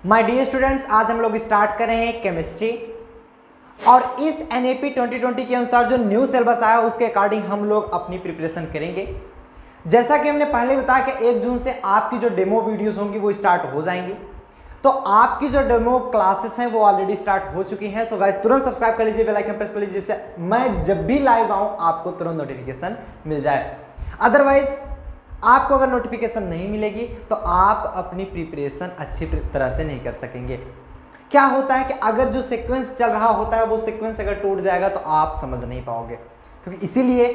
My dear students, आज हम लोग स्टार्ट कर रहे हैं केमिस्ट्री और इस एनएपी 2020 के अनुसार जो न्यू सिलेबस आया उसके अकॉर्डिंग हम लोग अपनी प्रिपरेशन करेंगे। जैसा कि हमने पहले बताया कि 1 जून से आपकी जो डेमो वीडियोस होंगी वो स्टार्ट हो जाएंगी। तो आपकी जो डेमो क्लासेस हैं वो ऑलरेडी स्टार्ट हो चुकी हैं। सो गाइस तुरंत सब्सक्राइब कर लीजिए, बेल आइकन प्रेस कर लीजिए, जिससे मैं जब भी लाइव आऊं आपको तुरंत नोटिफिकेशन मिल जाए। अदरवाइज आपको अगर नोटिफिकेशन नहीं मिलेगी तो आप अपनी प्रिपरेशन अच्छी तरह से नहीं कर सकेंगे। क्या होता है कि अगर जो सीक्वेंस चल रहा होता है वो सीक्वेंस अगर टूट जाएगा तो आप समझ नहीं पाओगे, क्योंकि इसीलिए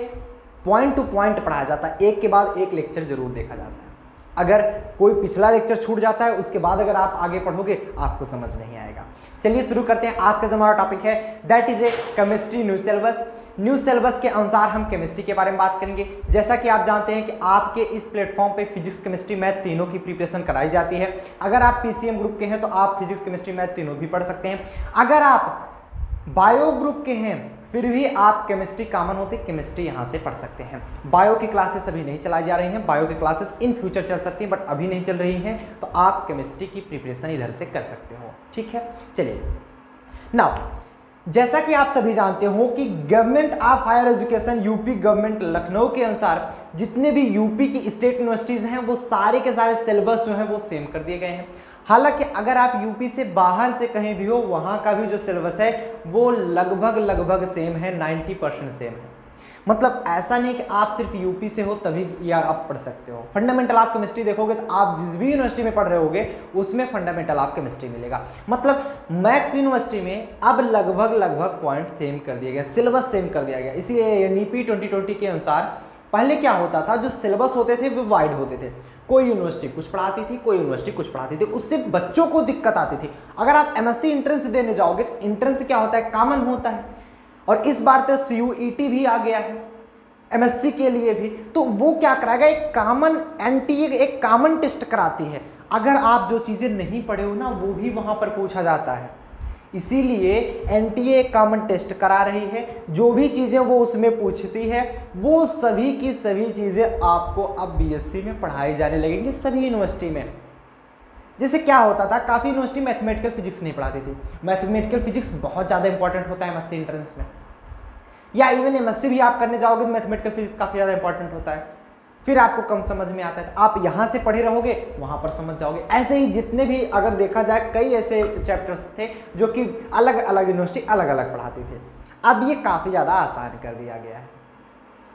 पॉइंट टू पॉइंट पढ़ाया जाता है, एक के बाद एक लेक्चर जरूर देखा जाता है। अगर कोई पिछला लेक्चर छूट जाता है उसके बाद अगर आप आगे पढ़ोगे आपको समझ नहीं आएगा। चलिए शुरू करते हैं। आज का जो हमारा टॉपिक है that is a chemistry new syllabus. New syllabus के अनुसार हम केमिस्ट्री के बारे में बात करेंगे। जैसा कि आप जानते हैं कि आपके इस प्लेटफॉर्म पे फिजिक्स केमिस्ट्री मैथ तीनों की प्रिपरेशन कराई जाती है। अगर आप पीसीएम ग्रुप के हैं तो आप फिजिक्स केमिस्ट्री मैथ तीनों भी पढ़ सकते हैं। अगर आप बायो ग्रुप के हैं फिर भी आप केमिस्ट्री कॉमन होती केमिस्ट्री यहाँ से पढ़ सकते हैं। बायो की क्लासेस अभी नहीं चलाई जा रही हैं, बायो की क्लासेस इन फ्यूचर चल सकती हैं बट अभी नहीं चल रही हैं, तो आप केमिस्ट्री की प्रिपरेशन इधर से कर सकते हो। ठीक है, चलिए नाउ जैसा कि आप सभी जानते हो कि government of higher education UP government Lucknow के अनुसार जितने भी यूपी की स्टेट यूनिवर्सिटीज़ हैं वो सारे के सारे सिलेबस जो हैं वो सेम कर दिए गए हैं। हालांकि अगर आप यूपी से बाहर से कहीं भी हो वहाँ का भी जो सिलेबस है वो लगभग सेम है, 90% सेम है। मतलब ऐसा नहीं कि आप सिर्फ यूपी से हो तभी या आप पढ़ सकते हो। फंडामेंटल ऑफ केमिस्ट्री देखोगे तो आप जिस भी यूनिवर्सिटी में पढ़ रहे होगे उसमें फंडामेंटल ऑफ केमिस्ट्री मिलेगा। मतलब मैक्स यूनिवर्सिटी में अब लगभग पॉइंट सेम कर दिया गया, सिलेबस सेम कर दिया गया। इसीलिए एनईपी 2020 के अनुसार पहले क्या होता था, जो सिलेबस होते थे वो वाइड होते थे। कोई यूनिवर्सिटी कुछ पढ़ाती थी, कोई यूनिवर्सिटी कुछ पढ़ाती थी, उससे बच्चों को दिक्कत आती थी। अगर आप एमएससी एंट्रेंस देने जाओगे तो एंट्रेंस क्या होता है, कॉमन होता है, और इस बार तो सीयूईटी भी आ गया है एमएससी के लिए भी। तो वो क्या कराएगा, एक कॉमन एनटीए एक कॉमन टेस्ट कराती है। अगर आप जो चीजें नहीं पढ़े हो ना वो भी वहां पर पूछा जाता है। इसीलिए एनटीए एक कॉमन टेस्ट करा रही है, जो भी चीजें वो उसमें पूछती है वो सभी की सभी चीजें आपको अब बीएससी में पढ़ाई जाने लगेंगी सभी यूनिवर्सिटी में। जैसे क्या होता था, काफी यूनिवर्सिटी मैथमेटिकल फिजिक्स नहीं पढ़ाती थी। मैथमेटिकल फिजिक्स बहुत ज्यादा इंपॉर्टेंट होता है एमएससी एंट्रेंस में, या इवन एमएससी भी आप करने जाओगे तो मैथमेटिकल फिजिक्स काफी ज्यादा इंपॉर्टेंट होता है। फिर आपको कम समझ में आता है तो आप यहाँ से पढ़े रहोगे वहाँ पर समझ जाओगे। ऐसे ही जितने भी अगर देखा जाए कई ऐसे चैप्टर्स थे जो कि अलग अलग यूनिवर्सिटी अलग अलग पढ़ाती थे। अब ये काफ़ी ज़्यादा आसान कर दिया गया है।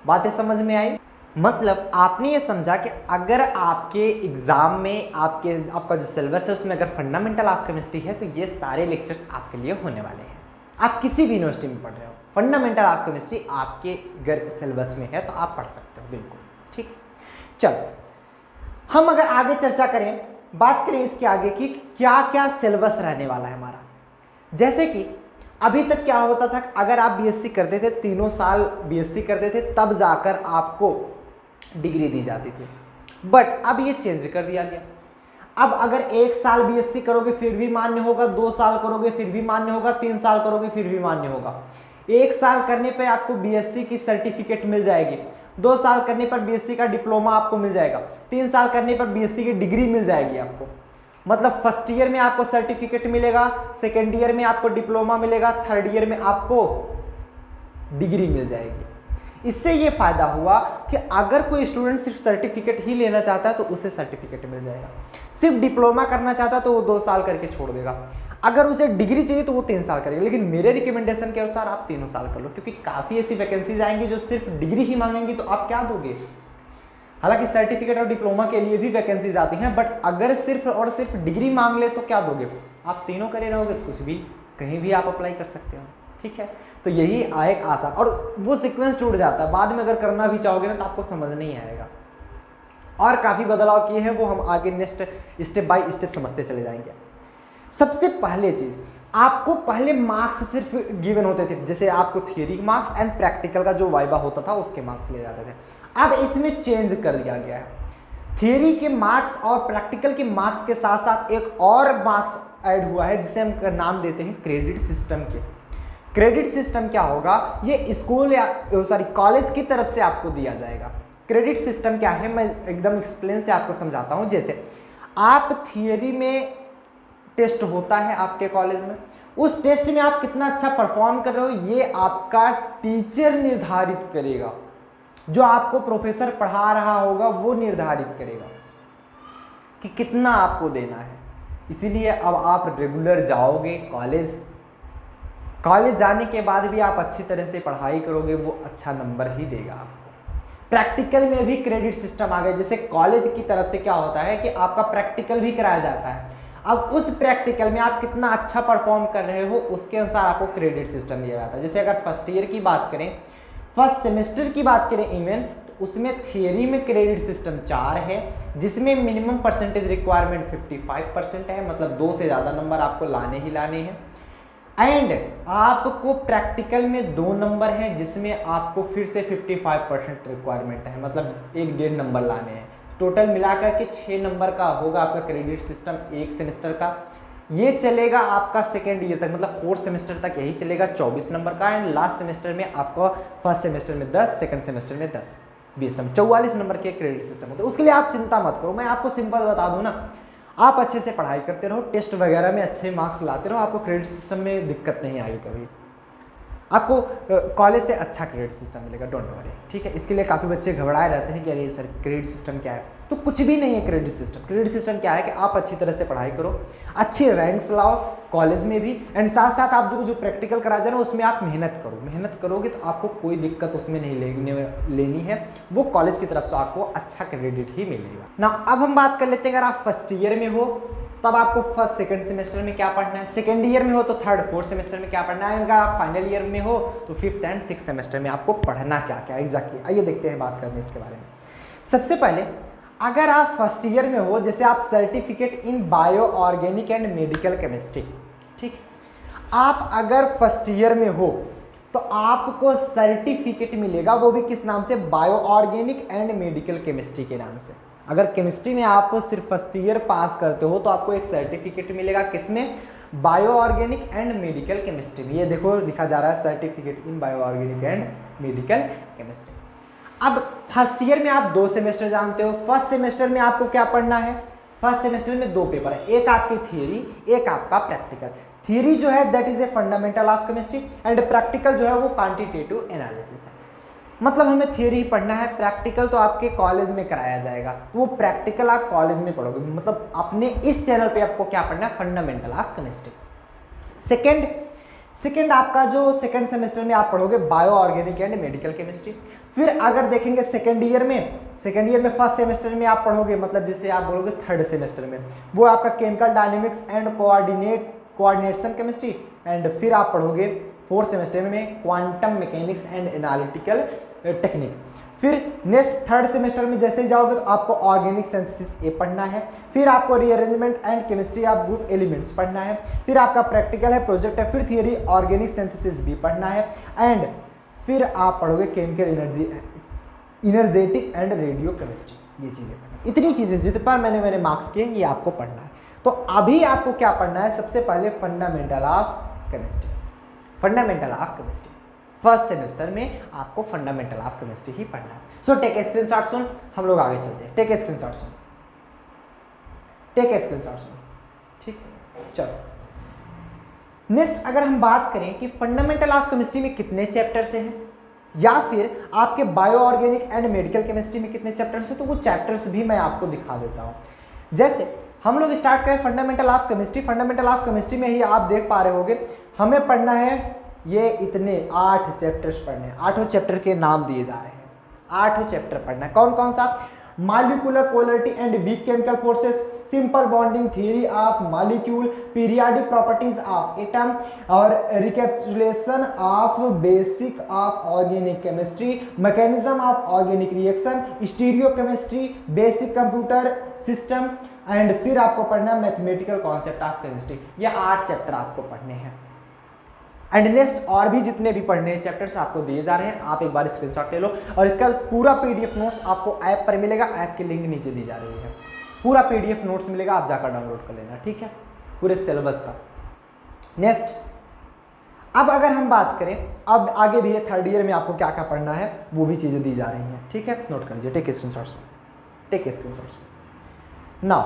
बातें समझ में आई? मतलब आपने ये समझा कि अगर आपके एग्ज़ाम में आपका जो सिलेबस है उसमें अगर फंडामेंटल ऑफ केमिस्ट्री है तो ये सारे लेक्चर्स आपके लिए होने वाले हैं। आप किसी भी यूनिवर्सिटी में पढ़ रहे हो, फंडामेंटल ऑफ केमिस्ट्री आपके अगर सिलेबस में है तो आप पढ़ सकते हो, बिल्कुल ठीक। चलो हम अगर आगे चर्चा करें, बात करें इसके आगे कि क्या क्या सिलेबस रहने वाला है हमारा। जैसे कि अभी तक क्या होता था, अगर आप बीएससी करते थे 3 साल बीएससी करते थे तब जाकर आपको डिग्री दी जाती थी, बट अब ये चेंज कर दिया गया। अब अगर 1 साल बीएससी करोगे फिर भी मान्य होगा, 2 साल करोगे फिर भी मान्य होगा, 3 साल करोगे फिर भी मान्य होगा। 1 साल करने पर आपको बीएससी की सर्टिफिकेट मिल जाएगी, 2 साल करने पर बीएससी का डिप्लोमा आपको मिल जाएगा, 3 साल करने पर बीएससी की डिग्री मिल जाएगी आपको। मतलब फर्स्ट ईयर में आपको सर्टिफिकेट मिलेगा, सेकेंड ईयर में आपको डिप्लोमा मिलेगा, थर्ड ईयर में आपको डिग्री मिल जाएगी। इससे ये फायदा हुआ कि अगर कोई स्टूडेंट सिर्फ सर्टिफिकेट ही लेना चाहता है तो उसे सर्टिफिकेट मिल जाएगा, सिर्फ डिप्लोमा करना चाहता है तो वो 2 साल करके छोड़ देगा, अगर उसे डिग्री चाहिए तो वो 3 साल करेगा। लेकिन मेरे रिकमेंडेशन के अनुसार आप 3 साल कर लो, क्योंकि काफ़ी ऐसी वैकेंसीज आएंगी जो सिर्फ डिग्री ही मांगेंगी तो आप क्या दोगे। हालांकि सर्टिफिकेट और डिप्लोमा के लिए भी वैकेंसीज आती हैं, बट अगर सिर्फ और सिर्फ डिग्री मांग ले तो क्या दोगे आप, तीनों करे रहोगे तो कुछ भी कहीं भी आप अप्लाई कर सकते हो। ठीक है, तो यही एक आसान, और वो सीक्वेंस टूट जाता है बाद में अगर करना भी चाहोगे ना तो आपको समझ नहीं आएगा। और काफ़ी बदलाव किए हैं वो हम आगे नेक्स्ट स्टेप बाय स्टेप समझते चले जाएंगे। सबसे पहले चीज, आपको पहले मार्क्स सिर्फ गिवन होते थे, जैसे आपको थियरी मार्क्स एंड प्रैक्टिकल का जो वाइवा होता था उसके मार्क्स ले जाते थे। अब इसमें चेंज कर दिया गया है, थियरी के मार्क्स और प्रैक्टिकल के मार्क्स के साथ साथ एक और मार्क्स ऐड हुआ है जिसे हम नाम देते हैं क्रेडिट सिस्टम के। क्रेडिट सिस्टम क्या होगा, ये स्कूल या कॉलेज की तरफ से आपको दिया जाएगा। क्रेडिट सिस्टम क्या है मैं एकदम एक्सप्लेन से आपको समझाता हूँ। जैसे आप थियरी में टेस्ट होता है आपके कॉलेज में। उस टेस्ट में आप कितना अच्छा परफॉर्म कर रहे हो ये आपका टीचर निर्धारित करेगा, जो आपको प्रोफेसर पढ़ा रहा होगा वो निर्धारित करेगा कि कितना आपको देना है। इसीलिए अब आप रेगुलर जाओगे कॉलेज, कॉलेज जाने के बाद भी आप अच्छी तरह से पढ़ाई करोगे, वो अच्छा नंबर ही देगा आपको। प्रैक्टिकल में भी क्रेडिट सिस्टम आ गया, जैसे कॉलेज की तरफ से क्या होता है कि आपका प्रैक्टिकल भी कराया जाता है। अब उस प्रैक्टिकल में आप कितना अच्छा परफॉर्म कर रहे हो उसके अनुसार आपको क्रेडिट सिस्टम दिया जाता है। जैसे अगर फर्स्ट ईयर की बात करें, फर्स्ट सेमेस्टर की बात करें इवन, तो उसमें थियरी में क्रेडिट सिस्टम 4 है, जिसमें मिनिमम परसेंटेज रिक्वायरमेंट 55% है, मतलब 2 से ज़्यादा नंबर आपको लाने ही लाने हैं। एंड आपको प्रैक्टिकल में 2 नंबर हैं, जिसमें आपको फिर से 55% रिक्वायरमेंट है, मतलब 1.5 नंबर लाने हैं। टोटल मिलाकर के 6 नंबर का होगा आपका क्रेडिट सिस्टम एक सेमेस्टर का। ये चलेगा आपका सेकेंड ईयर तक, मतलब 4th सेमेस्टर तक यही चलेगा 24 नंबर का। एंड लास्ट सेमेस्टर में आपको फर्स्ट सेमेस्टर में 10, सेकंड सेमेस्टर में 10, 20 नंबर, 44 नंबर के क्रेडिट सिस्टम होते हैं। उसके लिए आप चिंता मत करो, मैं आपको सिंपल बता दूं ना, आप अच्छे से पढ़ाई करते रहो, टेस्ट वगैरह में अच्छे मार्क्स लाते रहो, आपको क्रेडिट सिस्टम में दिक्कत नहीं आएगी कभी। आपको कॉलेज से अच्छा क्रेडिट सिस्टम मिलेगा, डोंट वरी, ठीक है। इसके लिए काफ़ी बच्चे घबराए रहते हैं कि अरे सर क्रेडिट सिस्टम क्या है, तो कुछ भी नहीं है क्रेडिट सिस्टम। क्रेडिट सिस्टम क्या है कि आप अच्छी तरह से पढ़ाई करो, अच्छी रैंक्स लाओ कॉलेज में भी, एंड साथ साथ आप जो प्रैक्टिकल करा जाए ना उसमें आप मेहनत करो। मेहनत करोगे तो आपको कोई दिक्कत उसमें नहीं लेनी है, वो कॉलेज की तरफ से आपको अच्छा क्रेडिट ही मिलेगा ना। अब हम बात कर लेते हैं, अगर आप फर्स्ट ईयर में हो तब आपको फर्स्ट सेकंड सेमेस्टर में क्या पढ़ना है, सेकंड ईयर में हो तो थर्ड फोर्थ सेमेस्टर में क्या पढ़ना है, अगर आप फाइनल ईयर में हो तो 5th एंड 6th सेमेस्टर में आपको पढ़ना क्या क्या एग्जैक्टली। आइए देखते हैं, बात करते हैं इसके बारे में। सबसे पहले अगर आप फर्स्ट ईयर में हो, जैसे आप certificate in bio organic and medical chemistry, ठीक, आप अगर फर्स्ट ईयर में हो तो आपको सर्टिफिकेट मिलेगा, वो भी किस नाम से, bio organic and medical chemistry के नाम से। अगर केमिस्ट्री में आप सिर्फ फर्स्ट ईयर पास करते हो तो आपको एक सर्टिफिकेट मिलेगा, किसमें, bio organic and medical chemistry में। ये देखो लिखा जा रहा है certificate in bio organic and medical chemistry. अब फर्स्ट ईयर में आप 2 सेमेस्टर जानते हो। फर्स्ट सेमेस्टर में आपको क्या पढ़ना है, फर्स्ट सेमेस्टर में 2 पेपर है, एक आपकी थियरी, एक आपका प्रैक्टिकल। थियरी जो है that is a fundamental of chemistry, and practical जो है वो क्वांटिटेटिव एनालिसिस है। मतलब हमें थियरी पढ़ना है, प्रैक्टिकल तो आपके कॉलेज में कराया जाएगा, तो वो प्रैक्टिकल आप कॉलेज में पढ़ोगे। मतलब अपने इस चैनल पे आपको क्या पढ़ना है, फंडामेंटल ऑफ केमिस्ट्री। सेकंड आपका जो सेकंड सेमेस्टर में आप पढ़ोगे bio organic and medical chemistry. फिर अगर देखेंगे सेकंड ईयर में फर्स्ट सेमेस्टर में आप पढ़ोगे, मतलब जिसे आप बोलोगे थर्ड सेमेस्टर में, वो आपका chemical dynamics and coordination chemistry. And फिर आप पढ़ोगे फोर्थ सेमेस्टर में quantum mechanics and analytical technique. फिर नेक्स्ट थर्ड सेमेस्टर में जैसे ही जाओगे तो आपको ऑर्गेनिक सिंथेसिस ए पढ़ना है, फिर आपको rearrangement and chemistry of group elements पढ़ना है, फिर आपका प्रैक्टिकल है, प्रोजेक्ट है, फिर थियरी ऑर्गेनिक सिंथेसिस भी पढ़ना है, एंड फिर आप पढ़ोगे chemical energetic and radio chemistry. ये चीज़ें पढ़ना, इतनी चीज़ें जितने पर मैंने मार्क्स किए ये आपको पढ़ना है। तो अभी आपको क्या पढ़ना है, सबसे पहले fundamental of chemistry. Fundamental of chemistry first semester में आपको फंडामेंटल ऑफ केमिस्ट्री ही पढ़ना है। सो टेक ए स्क्रीनशॉट सुन, हम लोग आगे चलते हैं। टेक ए स्क्रीनशॉट सुन, ठीक, चलो नेक्स्ट अगर हम बात करें कि फंडामेंटल ऑफ केमिस्ट्री में कितने चैप्टर्स हैं, या फिर आपके bio organic and medical chemistry में कितने चैप्टर्स हैं, तो वो चैप्टर्स भी मैं आपको दिखा देता हूँ। जैसे हम लोग स्टार्ट करें fundamental of chemistry. Fundamental of chemistry में ही आप देख पा रहे होगे हमें पढ़ना है ये इतने 8 चैप्टर्स पढ़ने हैं। 8 चैप्टर के नाम दिए जा रहे हैं, 8 चैप्टर पढ़ना है। कौन कौन सा, molecular polarity and weak chemical forces, simple bonding theory of molecule, periodic properties of atom, और recapitulation of basic of organic chemistry, mechanism of organic reaction, stereochemistry, basic computer system, and फिर आपको पढ़ना है mathematical concept of chemistry. ये 8 chapter आपको पढ़ने हैं। And next और भी जितने भी पढ़ने हैं चैप्टर्स आपको दिए जा रहे हैं, आप एक बार स्क्रीनशॉट ले लो, और इसका पूरा पीडीएफ नोट्स आपको ऐप पर मिलेगा। ऐप की लिंक नीचे दी जा रही है, पूरा पीडीएफ नोट्स मिलेगा, आप जाकर डाउनलोड कर लेना, ठीक है, पूरे सिलेबस का। नेक्स्ट अब अगर हम बात करें, अब आगे भी है थर्ड ईयर में आपको क्या क्या पढ़ना है वो भी चीज़ें दी जा रही हैं, ठीक है, नोट कर लीजिए। टेक स्क्रीनशॉट्स नाउ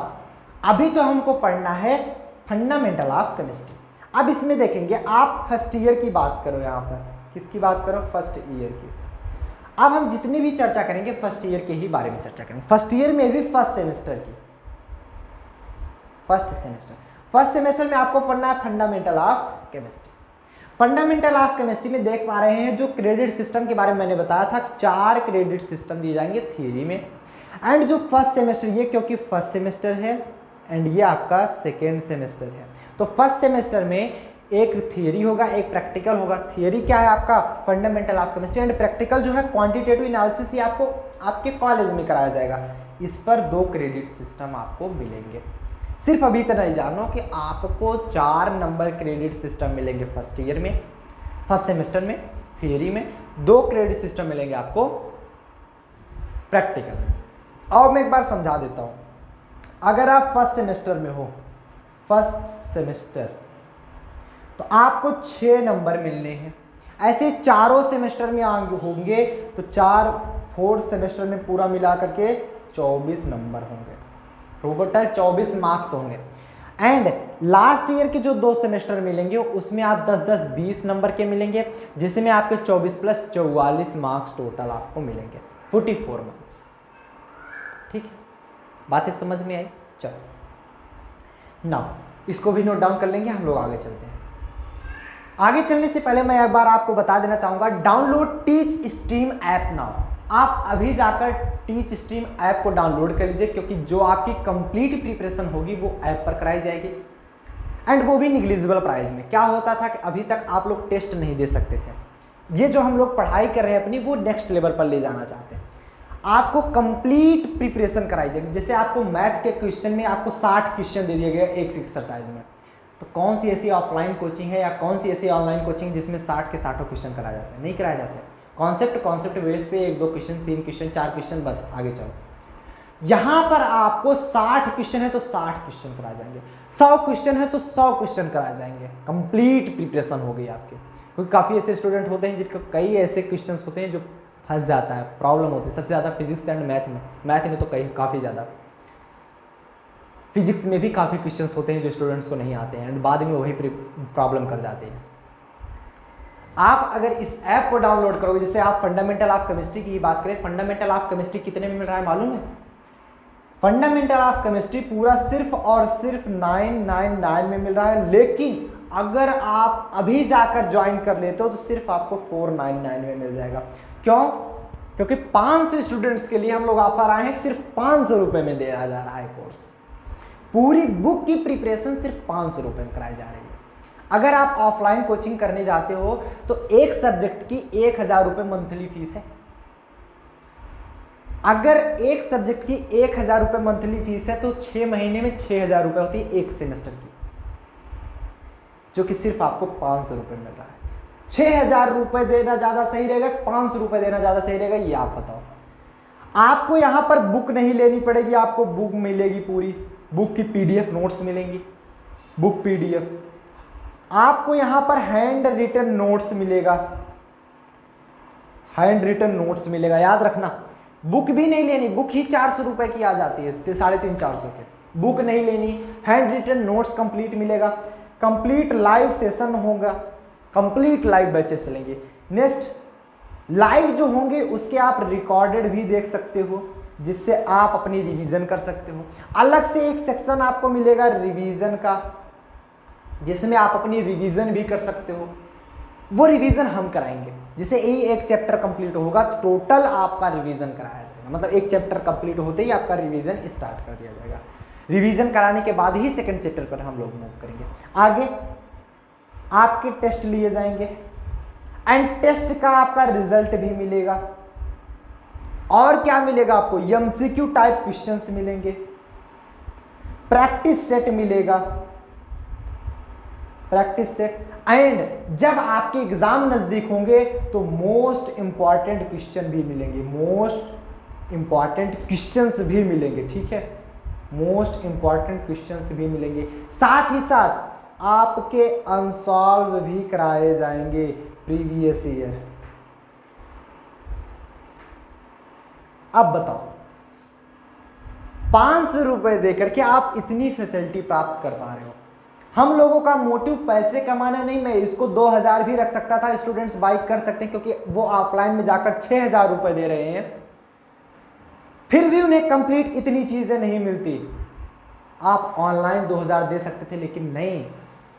अभी तो हमको पढ़ना है फंडामेंटल ऑफ केमिस्ट्री। अब इसमें देखेंगे आप फर्स्ट ईयर की बात करो, यहाँ पर किसकी बात करो, फर्स्ट ईयर की। अब हम जितनी भी चर्चा करेंगे फर्स्ट ईयर के ही बारे में चर्चा करेंगे, फर्स्ट ईयर में भी फर्स्ट सेमेस्टर की। फर्स्ट सेमेस्टर में आपको पढ़ना है fundamental of chemistry. Fundamental of chemistry में देख पा रहे हैं जो क्रेडिट सिस्टम के बारे में मैंने बताया था, 4 क्रेडिट सिस्टम दिए जाएंगे थियरी में। एंड जो फर्स्ट सेमेस्टर, ये क्योंकि फर्स्ट सेमेस्टर है एंड ये आपका सेकेंड सेमेस्टर है, तो फर्स्ट सेमेस्टर में एक थियरी होगा, एक प्रैक्टिकल होगा। थियरी क्या है आपका, fundamental of chemistry, and practical जो है क्वांटिटेटिव एनालिसिस, ये आपको आपके कॉलेज में कराया जाएगा। इस पर 2 क्रेडिट सिस्टम आपको मिलेंगे। सिर्फ अभी तो नहीं जानो कि आपको 4 नंबर क्रेडिट सिस्टम मिलेंगे फर्स्ट ईयर में, फर्स्ट सेमेस्टर में थियरी में, 2 क्रेडिट सिस्टम मिलेंगे आपको प्रैक्टिकल में। और मैं एक बार समझा देता हूँ, अगर आप फर्स्ट सेमेस्टर में हो, फर्स्ट सेमेस्टर, तो आपको 6 नंबर मिलने हैं। ऐसे चारों सेमेस्टर में होंगे तो 4 सेमेस्टर में पूरा मिला करके 24 नंबर होंगे, टोटल 24 मार्क्स होंगे। एंड लास्ट ईयर के जो 2 सेमेस्टर मिलेंगे उसमें आप 10-10, 20 नंबर के मिलेंगे, जिसमें आपके 24 + 44 मार्क्स टोटल आपको मिलेंगे, 44 मार्क्स। ठीक है, बातें समझ में आई? चलो नाउ इसको भी नोट डाउन कर लेंगे, हम लोग आगे चलते हैं। आगे चलने से पहले मैं एक बार आपको बता देना चाहूंगा, download teach stream app now. आप अभी जाकर टीच स्ट्रीम ऐप को डाउनलोड कर लीजिए, क्योंकि जो आपकी कंप्लीट प्रिपरेशन होगी वो ऐप पर कराई जाएगी, एंड वो भी निग्लिजिबल प्राइस में। क्या होता था कि अभी तक आप लोग टेस्ट नहीं दे सकते थे, ये जो हम लोग पढ़ाई कर रहे हैं अपनी, वो नेक्स्ट लेवल पर ले जाना चाहते हैं। आपको कंप्लीट प्रिपरेशन कराई जाएगी। जैसे आपको मैथ के क्वेश्चन में आपको 60 क्वेश्चन दे दिए गए एक एक्सरसाइज में, तो कौन सी ऐसी ऑफलाइन कोचिंग है या कौन सी ऐसी ऑनलाइन कोचिंग जिसमें 60 के 60 क्वेश्चन कराए जाते हैं? नहीं कराए जाते। कॉन्सेप्ट बेस पे 1-2 क्वेश्चन, 3 क्वेश्चन, 4 क्वेश्चन, बस आगे चलो। यहाँ पर आपको 60 क्वेश्चन है तो 60 क्वेश्चन कराए जाएंगे, 100 क्वेश्चन है तो 100 क्वेश्चन कराए जाएंगे। कंप्लीट प्रिपरेशन हो गई आपकी। क्योंकि काफ़ी ऐसे स्टूडेंट होते हैं जिनके कई ऐसे क्वेश्चन होते हैं जो फंस जाता है, प्रॉब्लम होती है सबसे ज़्यादा फिजिक्स एंड मैथ में तो काफ़ी ज़्यादा, फिजिक्स में भी काफ़ी क्वेश्चंस होते हैं जो स्टूडेंट्स को नहीं आते हैं एंड बाद में वही प्रॉब्लम कर जाते हैं। आप अगर इस ऐप को डाउनलोड करोगे, जैसे आप फंडामेंटल ऑफ केमिस्ट्री की बात करें, फंडामेंटल ऑफ केमिस्ट्री कितने में मिल रहा है मालूम है? फंडामेंटल ऑफ केमिस्ट्री पूरा सिर्फ और सिर्फ 999 में मिल रहा है, लेकिन अगर आप अभी जाकर ज्वाइन कर लेते हो तो सिर्फ आपको 499 में मिल जाएगा। क्यों? क्योंकि 500 स्टूडेंट्स के लिए हम लोग ऑफर आए हैं, सिर्फ 500 रुपये में दिया जा रहा है कोर्स। पूरी बुक की प्रिपरेशन सिर्फ 500 रुपये में कराई जा रही है। अगर आप ऑफलाइन कोचिंग करने जाते हो तो एक सब्जेक्ट की 1000 रुपये मंथली फीस है। अगर एक सब्जेक्ट की 1000 रुपये मंथली फीस है तो 6 महीने में 6000 रुपये होती है एक सेमेस्टर की, जो कि सिर्फ आपको 500 रुपये मिल रहा है। 6000 रुपये देना ज़्यादा सही रहेगा, 500 रुपये देना ज़्यादा सही रहेगा, ये आप बताओ। आपको यहाँ पर बुक नहीं लेनी पड़ेगी, आपको बुक मिलेगी, पूरी बुक की PDF नोट्स मिलेंगी, बुक PDF। आपको यहाँ पर हैंड रिटन नोट्स मिलेगा, हैंड रिटन नोट्स मिलेगा। याद रखना, बुक भी नहीं लेनी, बुक ही 400 रुपये की आ जाती है, 350-400 के। बुक नहीं लेनी, हैंड रिटन नोट्स कंप्लीट मिलेगा, कंप्लीट लाइव सेशन होगा, कंप्लीट लाइव बैचेस चलेंगे। नेक्स्ट लाइव जो होंगे उसके आप रिकॉर्डेड भी देख सकते हो, जिससे आप अपनी रिवीजन कर सकते हो। अलग से एक सेक्शन आपको मिलेगा रिवीजन का, जिसमें आप अपनी रिवीजन भी कर सकते हो। वो रिवीजन हम कराएंगे, जिसे एक चैप्टर कंप्लीट होगा टोटल आपका रिवीजन कराया जाएगा। मतलब एक चैप्टर कंप्लीट होते ही आपका रिवीजन स्टार्ट कर दिया जाएगा। रिवीजन कराने के बाद ही सेकंड चैप्टर पर हम लोग मूव करेंगे। आगे आपके टेस्ट लिए जाएंगे एंड टेस्ट का आपका रिजल्ट भी मिलेगा। और क्या मिलेगा आपको? MCQ टाइप क्वेश्चंस मिलेंगे, प्रैक्टिस सेट मिलेगा, प्रैक्टिस सेट। एंड जब आपके एग्जाम नजदीक होंगे तो मोस्ट इंपॉर्टेंट क्वेश्चन भी मिलेंगे, मोस्ट इंपॉर्टेंट क्वेश्चंस भी मिलेंगे। ठीक है, मोस्ट इंपॉर्टेंट क्वेश्चंस भी मिलेंगे। साथ ही साथ आपके अनसॉल्व भी कराए जाएंगे प्रीवियस ईयर। अब बताओ, 500 रुपए देकर के आप इतनी फैसिलिटी प्राप्त कर पा रहे हो। हम लोगों का मोटिव पैसे कमाना नहीं, मैं इसको 2000 भी रख सकता था, स्टूडेंट्स बाई कर सकते हैं क्योंकि वो ऑफलाइन में जाकर 6000 रुपए दे रहे हैं, फिर भी उन्हें कंप्लीट इतनी चीजें नहीं मिलती। आप ऑनलाइन 2000 दे सकते थे, लेकिन नहीं,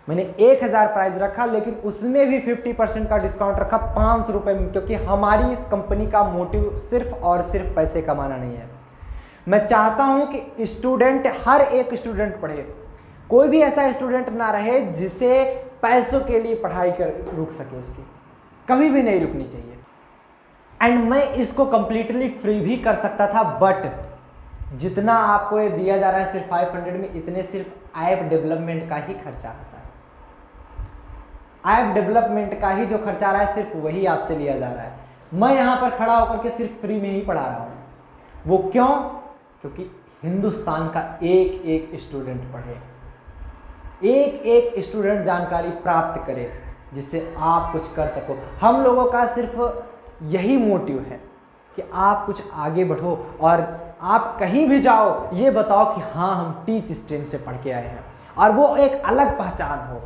मैंने 1000 प्राइस रखा, लेकिन उसमें भी 50% का डिस्काउंट रखा 500 रुपये में, क्योंकि हमारी इस कंपनी का मोटिव सिर्फ और सिर्फ पैसे कमाना नहीं है। मैं चाहता हूं कि स्टूडेंट, हर एक स्टूडेंट पढ़े, कोई भी ऐसा स्टूडेंट ना रहे जिसे पैसों के लिए पढ़ाई कर रुक सके, उसकी कभी भी नहीं रुकनी चाहिए। एंड मैं इसको कंप्लीटली फ्री भी कर सकता था, बट जितना आपको ये दिया जा रहा है सिर्फ 500 में, इतने सिर्फ ऐप डेवलपमेंट का ही खर्चा आता है। ऐप डेवलपमेंट का ही जो खर्चा आ रहा है सिर्फ वही आपसे लिया जा रहा है। मैं यहां पर खड़ा होकर के सिर्फ फ्री में ही पढ़ा रहा हूं। वो क्यों? क्योंकि हिंदुस्तान का एक एक स्टूडेंट पढ़े, एक एक स्टूडेंट जानकारी प्राप्त करे, जिससे आप कुछ कर सको। हम लोगों का सिर्फ यही मोटिव है कि आप कुछ आगे बढ़ो और आप कहीं भी जाओ ये बताओ कि हाँ हम टीच स्ट्रीम से पढ़ के आए हैं, और वो एक अलग पहचान हो।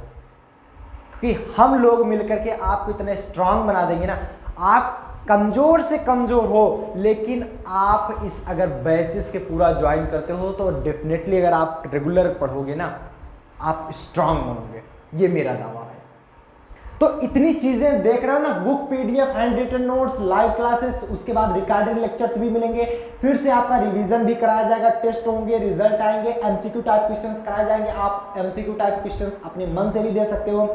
क्योंकि हम लोग मिलकर के आपको इतने स्ट्रांग बना देंगे ना, आप कमजोर से कमजोर हो, लेकिन आप इस अगर बैचेस के पूरा ज्वाइन करते हो तो डेफिनेटली अगर आप रेगुलर पढ़ोगे ना, आप स्ट्रांग बनोगे, ये मेरा दावा है। तो इतनी चीजें देख रहे हो ना, book, PDF, handwritten notes, live classes, उसके बाद रिकॉर्डेड लेक्चर्स भी मिलेंगे, फिर से आपका रिवीजन भी कराया जाएगा, टेस्ट होंगे, रिजल्ट आएंगे, एमसीक्यू टाइप क्वेश्चंस कराए जाएंगे। आप एमसीक्यू टाइप क्वेश्चंस अपने मन से भी दे सकते हो,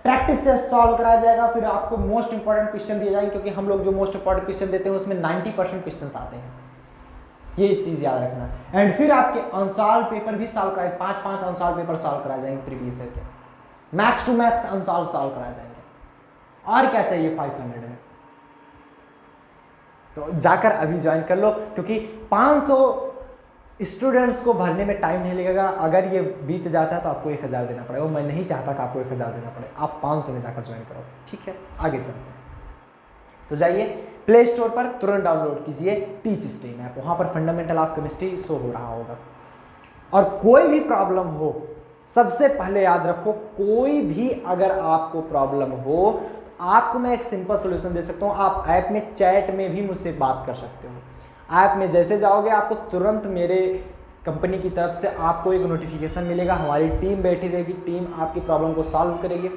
प्रैक्टिस टेस्ट सॉल्व कराया जाएगा, फिर आपको मोस्ट इंपॉर्टेंट क्वेश्चन दिए जाएंगे, क्योंकि हम लोग जो मोस्ट इंपॉर्टेंट क्वेश्चन देते हैं उसमें 90% क्वेश्चन आते हैं, ये चीज याद रखना। एंड फिर आपके अनसॉल्व पेपर भी सॉल्व कराए, 5-5 अनसॉल्व पेपर सॉल्व कराए जाएंगे प्रीवियस ईयर के, max to max unsolved solve कराए जाएंगे। और क्या चाहिए 500 में? तो जाकर अभी ज्वाइन कर लो, क्योंकि 500 स्टूडेंट्स को भरने में टाइम नहीं लगेगा। अगर ये बीत जाता है तो आपको 1000 देना पड़ेगा। मैं नहीं चाहता कि आपको 1000 देना पड़े, आप 500 में जाकर ज्वाइन करो, ठीक है? आगे चलते हैं। तो जाइए प्ले स्टोर पर तुरंत डाउनलोड कीजिए टीच स्ट्रीम ऐप, वहां पर फंडामेंटल ऑफ केमिस्ट्री शो हो रहा होगा। और कोई भी प्रॉब्लम हो, सबसे पहले याद रखो, कोई भी अगर आपको प्रॉब्लम हो, आपको मैं एक सिंपल सॉल्यूशन दे सकता हूं। आप ऐप में चैट में भी मुझसे बात कर सकते हो। ऐप में जैसे जाओगे आपको तुरंत मेरे कंपनी की तरफ से आपको एक नोटिफिकेशन मिलेगा, हमारी टीम बैठी रहेगी, टीम आपकी प्रॉब्लम को सॉल्व करेगी,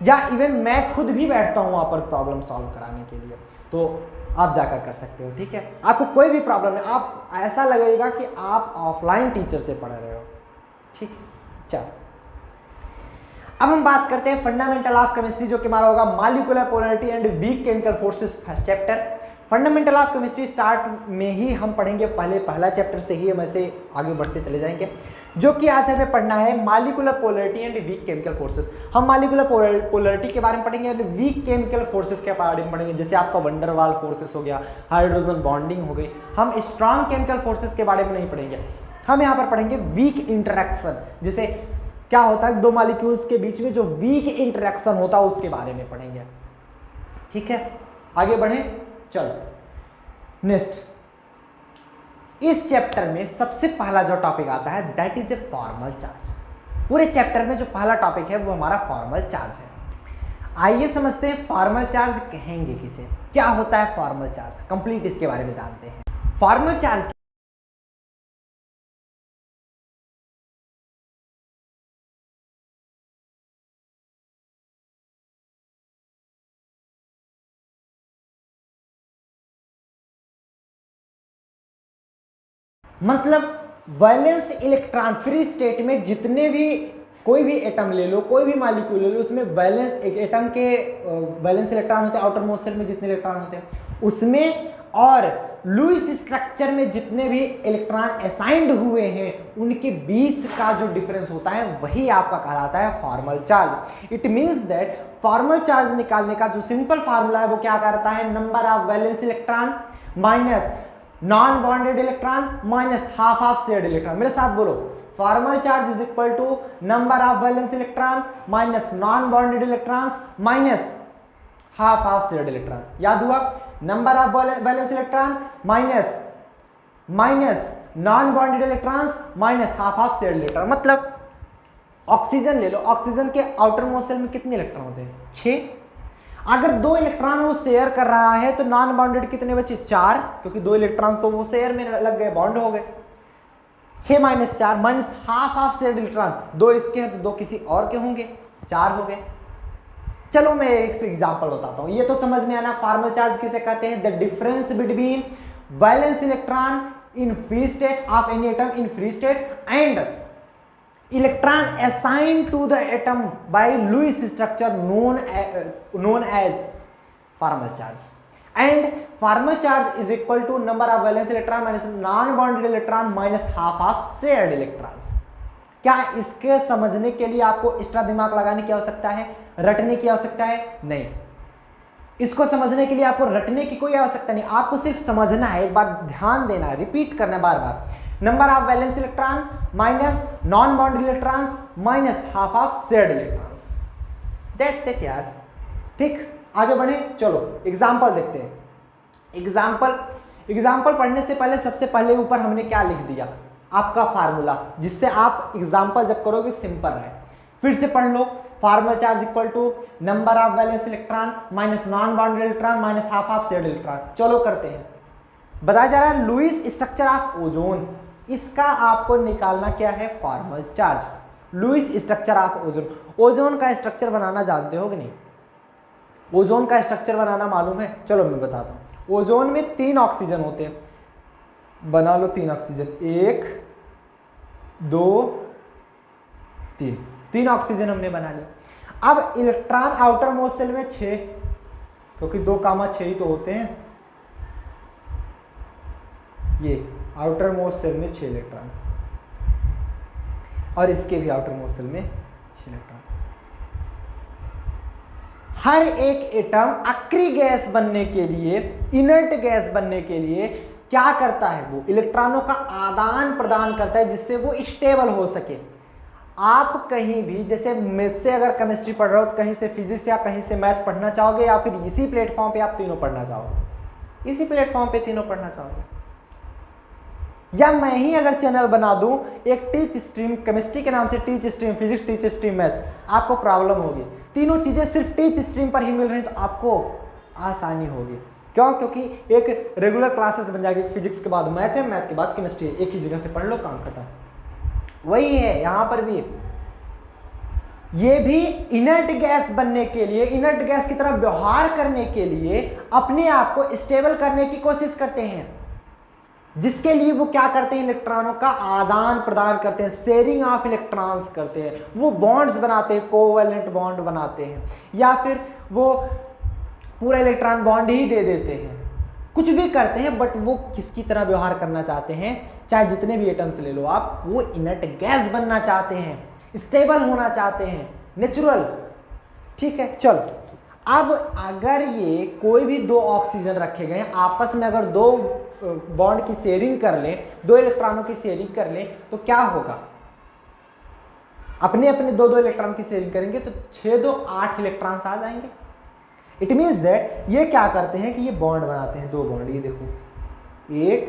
या इवन मैं खुद भी बैठता हूं वहां पर प्रॉब्लम सॉल्व कराने के लिए। तो आप जाकर कर सकते हो, ठीक है? आपको कोई भी प्रॉब्लम है, आप ऐसा लगेगा कि आप ऑफलाइन टीचर से पढ़ रहे हो, ठीक है? चलो अब हम बात करते हैं फंडामेंटल ऑफ केमिस्ट्री, जो कि हमारा होगा molecular polarity and weak chemical forces first chapter. Fundamental of chemistry start में ही हम पढ़ेंगे, पहला चैप्टर से ही हम ऐसे आगे बढ़ते चले जाएंगे, जो कि आज हमें पढ़ना है molecular polarity and weak chemical forces. हम मॉलिक्यूलर पोलैरिटी के बारे में पढ़ेंगे और वीक केमिकल फोर्सेस के बारे में पढ़ेंगे, जैसे आपका वंडर वाल फोर्सेस हो गया, हाइड्रोजन बॉन्डिंग हो गई। हम स्ट्रॉन्ग केमिकल फोर्सेस के बारे में नहीं पढ़ेंगे, हम यहाँ पर पढ़ेंगे वीक इंटरेक्शन, जैसे क्या होता है दो मॉलिक्यूल्स के बीच में जो वीक इंटरेक्शन होता है उसके बारे में पढ़ेंगे, ठीक है? आगे बढ़ें, चलो नेक्स्ट। इस चैप्टर में सबसे पहला जो टॉपिक आता है that is a formal charge. पूरे चैप्टर में जो पहला टॉपिक है वो हमारा फॉर्मल चार्ज है। आइए समझते हैं फॉर्मल चार्ज कहेंगे किसे, क्या होता है फॉर्मल चार्ज, कंप्लीट इसके बारे में जानते हैं। फॉर्मल चार्ज मतलब वैलेंस इलेक्ट्रॉन, फ्री स्टेट में जितने भी कोई भी एटम ले लो, कोई भी मॉलिक्यूल ले लो, उसमें वैलेंस एटम के वैलेंस इलेक्ट्रॉन होते हैं, आउटर मोस्ट शेल में जितने इलेक्ट्रॉन होते हैं उसमें, और लुईस स्ट्रक्चर में जितने भी इलेक्ट्रॉन असाइंड हुए हैं उनके बीच का जो डिफरेंस होता है वही आपका कहलाता है formal charge. It means that formal charge निकालने का जो सिंपल फार्मूला है वो क्या करता है, number of valence electron minus non bonded electron minus half of shared electron. मेरे साथ बोलो, formal charge is equal to number of valence electron minus non bonded electrons minus half of shared electron. याद हुआ? Number of valence electron minus non bonded electrons minus half of shared electron. मतलब oxygen ले लो, oxygen के outermost shell में कितने electron होते हैं? 6। अगर 2 इलेक्ट्रॉन वो शेयर कर रहा है तो नॉन बॉन्डेड कितने बचे? 4, क्योंकि 2 इलेक्ट्रॉन तो वो शेयर में लग गए, बॉन्ड हो गए। 6 - 4 माइनस हाफ शेयर्ड इलेक्ट्रॉन, 2 इसके हैं तो 2 किसी और के होंगे, 4 हो गए। चलो मैं एक एग्जांपल बताता हूं, ये तो समझ में आना। फॉर्मल चार्ज किसे कहते हैं? The difference between valence electron in free state of any atom in free state and electron assigned to the atom by Lewis structure known as formal charge, and formal charge is equal to number of valence electron minus non-bonded electron minus half of shared electrons। क्या इसके समझने के लिए आपको extra दिमाग लगाने की आवश्यकता है, रटने की आवश्यकता है? नहीं, इसको समझने के लिए आपको रटने की कोई आवश्यकता नहीं, आपको सिर्फ समझना है, एक बार ध्यान देना है, रिपीट करना है बार बार। Number of valence electron minus non bonded electrons minus half of shared electrons, that's it यार। ठीक, आगे बढ़े, चलो एग्जाम्पल देखते हैं। एग्जाम्पल पढ़ने से पहले सबसे पहले ऊपर हमने क्या लिख दिया? आपका फार्मूला, जिससे आप एग्जाम्पल जब करोगे सिंपल रहे। फिर से पढ़ लो, formal charge equal to number of valence electron minus non bonded electron minus half of shared electron. चलो करते हैं। बताया जा रहा है लुईस स्ट्रक्चर ऑफ ओजोन, इसका आपको निकालना क्या है? Formal charge. Lewis structure of ozone, ozone का स्ट्रक्चर बनाना जानते हो कि नहीं? ओजोन का स्ट्रक्चर बनाना मालूम है? चलो मैं बताता हूँ। ओजोन में 3 ऑक्सीजन होते हैं, बना लो 3 ऑक्सीजन, 1 2 3, 3 ऑक्सीजन हमने बना लिया। अब इलेक्ट्रॉन आउटर मोस्ट शेल में 6, क्योंकि 2, 6 ही तो होते हैं। ये आउटर मोस्ट शेल में 6 इलेक्ट्रॉन और इसके भी आउटर मोस्ट शेल में 6 इलेक्ट्रॉन। हर एक एटम अक्री गैस बनने के लिए, इनर्ट गैस बनने के लिए क्या करता है? वो इलेक्ट्रॉनों का आदान प्रदान करता है जिससे वो स्टेबल हो सके। आप कहीं भी, जैसे मुझसे अगर केमिस्ट्री पढ़ रहे हो तो कहीं से फिजिक्स या कहीं से मैथ पढ़ना चाहोगे, या फिर इसी प्लेटफॉर्म पे आप तीनों पढ़ना चाहोगे, इसी प्लेटफॉर्म पे तीनों पढ़ना चाहोगे, या मैं ही अगर चैनल बना दूं एक टीच स्ट्रीम केमिस्ट्री के नाम से, teach stream physics, teach stream math, आपको प्रॉब्लम होगी। तीनों चीजें सिर्फ टीच स्ट्रीम पर ही मिल रही तो आपको आसानी होगी। क्यों? क्योंकि एक रेगुलर क्लासेस बन जाएगी, फिजिक्स के बाद मैथ है, मैथ के बाद केमिस्ट्री है, एक ही जगह से पढ़ लो, काम खत्म। वही है यहां पर भी, ये भी इनर्ट गैस बनने के लिए, इनर्ट गैस की तरह व्यवहार करने के लिए अपने आप को स्टेबल करने की कोशिश करते हैं, जिसके लिए वो क्या करते हैं? इलेक्ट्रॉनों का आदान प्रदान करते हैं, शेयरिंग ऑफ इलेक्ट्रॉन्स करते हैं, वो बॉन्ड्स बनाते हैं, कोवैलेंट बॉन्ड बनाते हैं, या फिर वो पूरा इलेक्ट्रॉन बॉन्ड ही दे देते हैं, कुछ भी करते हैं, बट वो किसकी तरह व्यवहार करना चाहते हैं? चाहे जितने भी एटम्स ले लो आप, वो इनर्ट गैस बनना चाहते हैं, स्टेबल होना चाहते हैं, नेचुरल। ठीक है, चलो अब अगर ये कोई भी 2 ऑक्सीजन रखे गए आपस में, अगर 2 बॉन्ड की शेयरिंग कर लें, 2 इलेक्ट्रॉनों की शेयरिंग कर लें, तो क्या होगा? अपने अपने 2-2 इलेक्ट्रॉन की शेयरिंग करेंगे तो 6 2 8 इलेक्ट्रॉन्स आ जाएंगे। इट मीन्स दैट ये क्या करते हैं कि ये बॉन्ड बनाते हैं, 2 बॉन्ड, ये देखो 1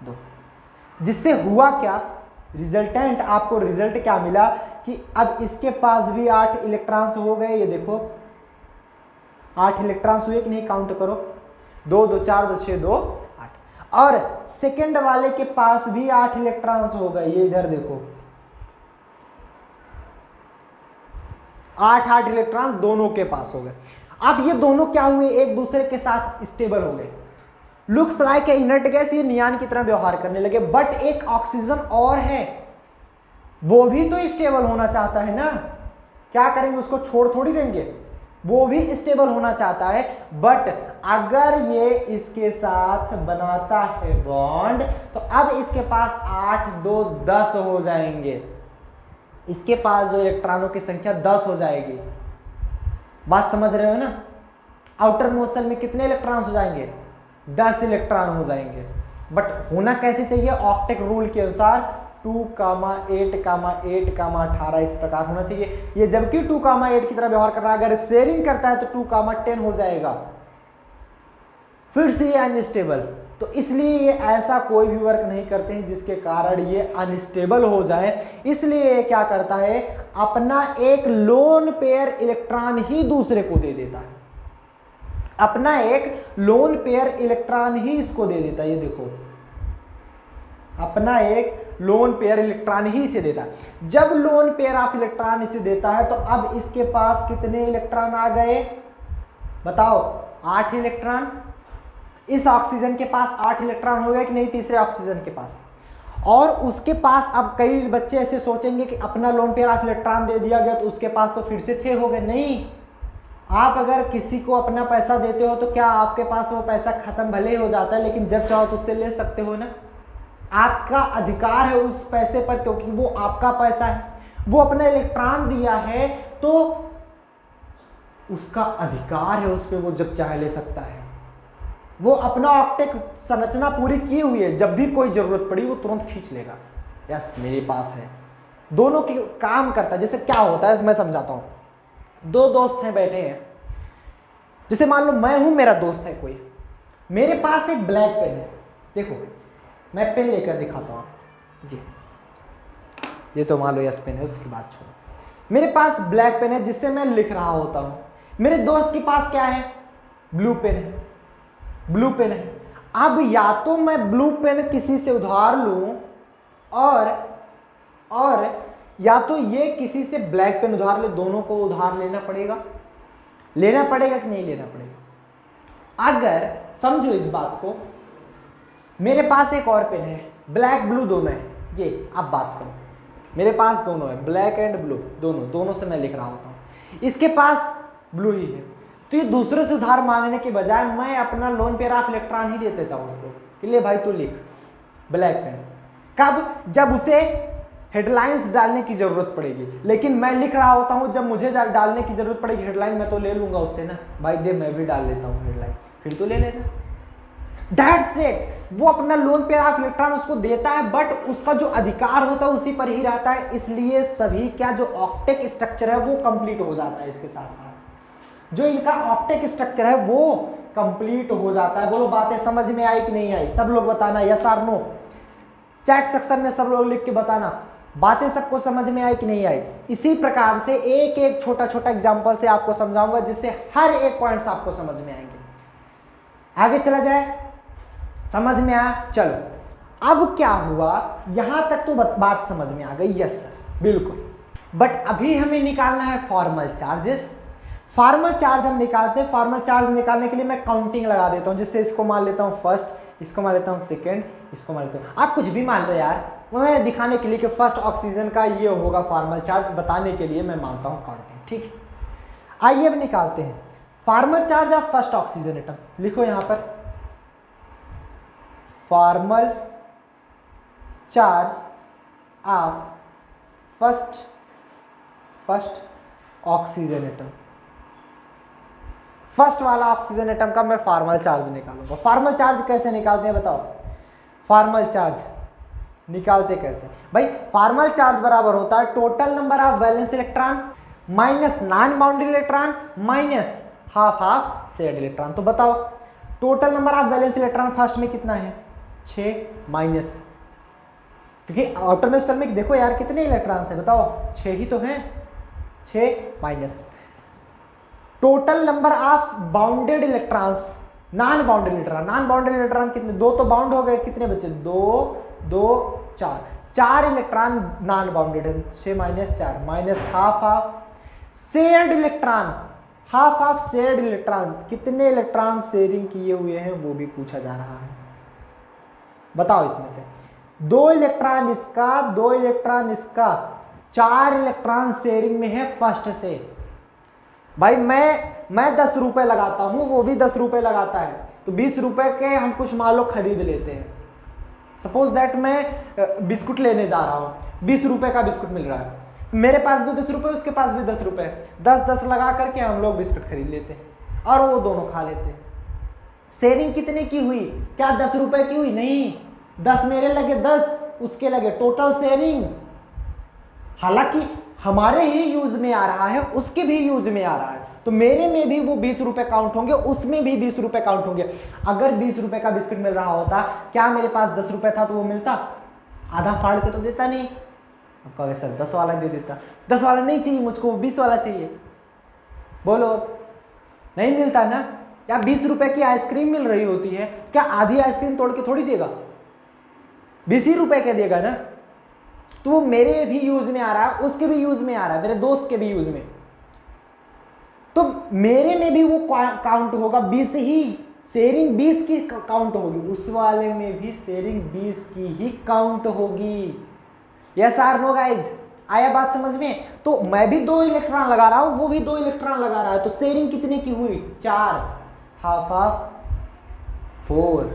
2, जिससे हुआ क्या? रिजल्टेंट, आपको रिजल्ट क्या मिला कि अब इसके पास भी 8 इलेक्ट्रॉन्स हो गए। ये देखो 8 इलेक्ट्रॉन्स हुए कि नहीं? काउंट करो, 2 2 4 2 6 2 8। और सेकंड वाले के पास भी 8 इलेक्ट्रॉन्स हो गए, ये इधर देखो 8 इलेक्ट्रॉन दोनों के पास हो गए। अब ये दोनों क्या हुए? एक दूसरे के साथ स्टेबल हो गए। लुक्स लाइक इनर्ट गैस, ये नियान की तरह व्यवहार करने लगे। बट एक ऑक्सीजन और है, वो भी तो स्टेबल होना चाहता है ना। क्या करेंगे? उसको छोड़ थोड़ी देंगे, वो भी स्टेबल होना चाहता है। बट अगर ये इसके साथ बनाता है बॉन्ड, तो अब इसके पास 8 2 10 हो जाएंगे, इसके पास जो इलेक्ट्रॉनों की संख्या 10 हो जाएगी। बात समझ रहे हो ना? आउटर मोस्ट शेल में कितने इलेक्ट्रॉन्स हो जाएंगे? 10 इलेक्ट्रॉन हो जाएंगे। बट होना कैसे चाहिए? ऑक्टेट रूल के अनुसार 2, 8, 8, 18 इस प्रकार होना चाहिए। ये जबकि 2, 8 की तरह व्यवहार कर रहा है, अगर शेयरिंग करता है तो 2, 10 हो जाएगा। फिर से ये अनस्टेबल, तो इसलिए ये ऐसा कोई भी वर्क नहीं करते हैं जिसके कारण ये अनस्टेबल हो जाए। इसलिए ये क्या करता है, अपना एक लोन पेयर इलेक्ट्रॉन ही दूसरे को दे देता है, अपना एक लोन पेयर इलेक्ट्रॉन ही इसको दे देता है। ये देखो, अपना एक लोन पेयर इलेक्ट्रॉन ही इसे देता है। जब लोन पेयर ऑफ इलेक्ट्रॉन इसे देता है तो अब इसके पास कितने इलेक्ट्रॉन आ गए बताओ, 8 इलेक्ट्रॉन। इस ऑक्सीजन के पास 8 इलेक्ट्रॉन हो गए कि नहीं, तीसरे ऑक्सीजन के पास। और उसके पास अब कई बच्चे ऐसे सोचेंगे कि अपना लोन पेयर ऑफ इलेक्ट्रॉन दे दिया गया तो उसके पास तो फिर से 6 हो गए। नहीं, आप अगर किसी को अपना पैसा देते हो तो क्या आपके पास वो पैसा खत्म भले ही हो जाता है, लेकिन जब चाहो तो उससे ले सकते हो ना। आपका अधिकार है उस पैसे पर, क्योंकि वो आपका पैसा है। वो अपना इलेक्ट्रॉन दिया है तो उसका अधिकार है उस पर, वो जब चाहे ले सकता है। वो अपना ऑक्टेट संरचना पूरी की हुई है, जब भी कोई जरूरत पड़ी वो तुरंत खींच लेगा, यस मेरे पास है। दोनों की काम करता है। जैसे क्या होता है मैं समझाता हूं। दो दोस्त हैं, बैठे हैं। जैसे मान लो मैं हूं, मेरा दोस्त है कोई, मेरे पास एक ब्लैक पेन है। देखो मैं पेन लेकर दिखाता हूं जी, ये तो मान लो यस पेन है, उसकी बात छोड़ो। मेरे पास ब्लैक पेन है जिससे मैं लिख रहा होता हूं। मेरे दोस्त के पास क्या है, ब्लू पेन है, ब्लू पेन है। अब या तो मैं ब्लू पेन किसी से उधार लूं और या तो ये किसी से ब्लैक पेन उधार ले, दोनों को उधार लेना पड़ेगा। लेना पड़ेगा कि नहीं लेना पड़ेगा? अगर समझो इस बात को, मेरे पास एक और पेन है, ब्लैक ब्लू दोनों है। ये अब बात करो, मेरे पास दोनों है, ब्लैक एंड ब्लू, दोनों से मैं लिख रहा होता हूँ। इसके पास ब्लू ही है, तो ये दूसरे से उधार मांगने के बजाय मैं अपना लोन पेयर ऑफ इलेक्ट्रॉन ही दे देता हूँ उसको कि ले भाई तू लिख ब्लैक पेन। कब? जब उसे हेडलाइंस डालने की जरूरत पड़ेगी। लेकिन मैं लिख रहा होता हूँ, जब मुझे डालने की जरूरत पड़ेगी हेडलाइन, मैं तो ले लूंगा उससे ना, भाई दे मैं भी डाल लेता हूँ हेडलाइन, फिर तो ले लेना। That's it. वो अपना लोन पेयर ऑफ इलेक्ट्रॉन उसको देता है, बट उसका जो अधिकार होता है उसी पर ही रहता है। इसलिए सभी क्या जो ऑक्टेट स्ट्रक्चर है वो कंप्लीट हो जाता है। इसके साथ साथ जो इनका ऑक्टेट स्ट्रक्चर है वो कंप्लीट हो जाता है। बोलो बातें समझ में आई कि नहीं आई? सब लोग बताना यस और नो, चैट सेक्शन में सब लोग लिख के बताना बातें सबको समझ में आई कि नहीं आई। इसी प्रकार से एक एक छोटा छोटा एग्जांपल से आपको समझाऊंगा, जिससे हर एक पॉइंट्स आपको समझ में आएंगे। आगे चला जाए, समझ में आया? चलो अब क्या हुआ, यहां तक तो बात समझ में आ गई। यस सर बिल्कुल। बट अभी हमें निकालना है फॉर्मल चार्जेस। फॉर्मल चार्ज हम निकालते हैं। फॉर्मल चार्ज निकालने के लिए मैं काउंटिंग लगा देता हूं, जिससे इसको मान लेता हूं फर्स्ट, इसको मान लेता हूं सेकंड, इसको मान लेता हूं। आप कुछ भी मान लो यार, मैं दिखाने के लिए कि फर्स्ट ऑक्सीजन का ये होगा फॉर्मल चार्ज, बताने के लिए मैं मानता हूं काउंटिंग। ठीक है, आइए अब निकालते हैं formal charge of first oxygen atom. लिखो यहां पर formal charge of first oxygen atom. First वाला ऑक्सीजन एटम का मैं फॉर्मल चार्ज निकालूंगा। फॉर्मल चार्ज कैसे निकालते हैं बताओ? फॉर्मल चार्ज निकालते कैसे भाई? फॉर्मल चार्ज बराबर होता है total number of valence electron minus non bounded electron minus half shared electron. तो बताओ total number of valence electron first में कितना है? 6 माइनस, क्योंकि आउटर में में देखो यार कितने इलेक्ट्रॉन्स हैं बताओ? 6 ही तो हैं। 6 minus total number of bounded electrons, non bounded electron कितने? 2 तो बाउंड हो गए, कितने बचे? 2 4 इलेक्ट्रॉन नॉन बाउंडेड है। 6 minus 4 minus half shared electron, half shared electron, कितने इलेक्ट्रॉन शेयरिंग किए हुए हैं वो भी पूछा जा रहा है। बताओ इसमें से 2 इलेक्ट्रॉन इसका, 2 इलेक्ट्रॉन इसका, 4 इलेक्ट्रॉन शेयरिंग में है फर्स्ट से। भाई मैं 10 रुपए लगाता हूं, वो भी 10 रुपए लगाता है, तो 20 रुपए के हम कुछ मान लो खरीद लेते हैं। सपोज दैट मैं बिस्कुट लेने जा रहा हूं, 20 रुपए का बिस्कुट मिल रहा है, मेरे पास भी 10 रुपए, उसके पास भी 10 रुपए, 10-10 लगा करके हम लोग बिस्कुट खरीद लेते हैं और वो दोनों खा लेते हैं। शेयरिंग कितने की हुई? क्या 10 रुपए की हुई? नहीं, 10 मेरे लगे, 10 उसके लगे, टोटल शेयरिंग। हालांकि हमारे ही यूज में आ रहा है, उसके भी यूज में आ रहा है, तो मेरे में भी वो 20 रुपए काउंट होंगे, उसमें भी 20 रुपए काउंट होंगे। अगर 20 रुपए का बिस्किट मिल रहा होता, क्या मेरे पास 10 रुपए था तो वो मिलता? आधा फाड़ के तो देता नहीं। अब कहोगे सर 10 वाला दे देता। 10 वाला नहीं चाहिए मुझको, 20 वाला चाहिए। बोलो, नहीं मिलता ना? क्या 20 रुपए की आइसक्रीम मिल रही होती है, क्या आधी आइसक्रीम तोड़ के थोड़ी देगा? 20 ही रुपए के देगा ना। तो वो मेरे भी यूज में आ रहा है, उसके भी यूज में आ रहा है, मेरे दोस्त के भी यूज में, तो मेरे में भी वो काउंट होगा 20 ही, शेयरिंग 20 की काउंट होगी, उस वाले में भी शेयरिंग 20 की ही काउंट होगी। Yes or no guys? आया बात समझ में? तो मैं भी 2 इलेक्ट्रॉन लगा रहा हूं, वो भी 2 इलेक्ट्रॉन लगा रहा है, तो शेयरिंग कितने की हुई? 4, हाफ हाफ 4।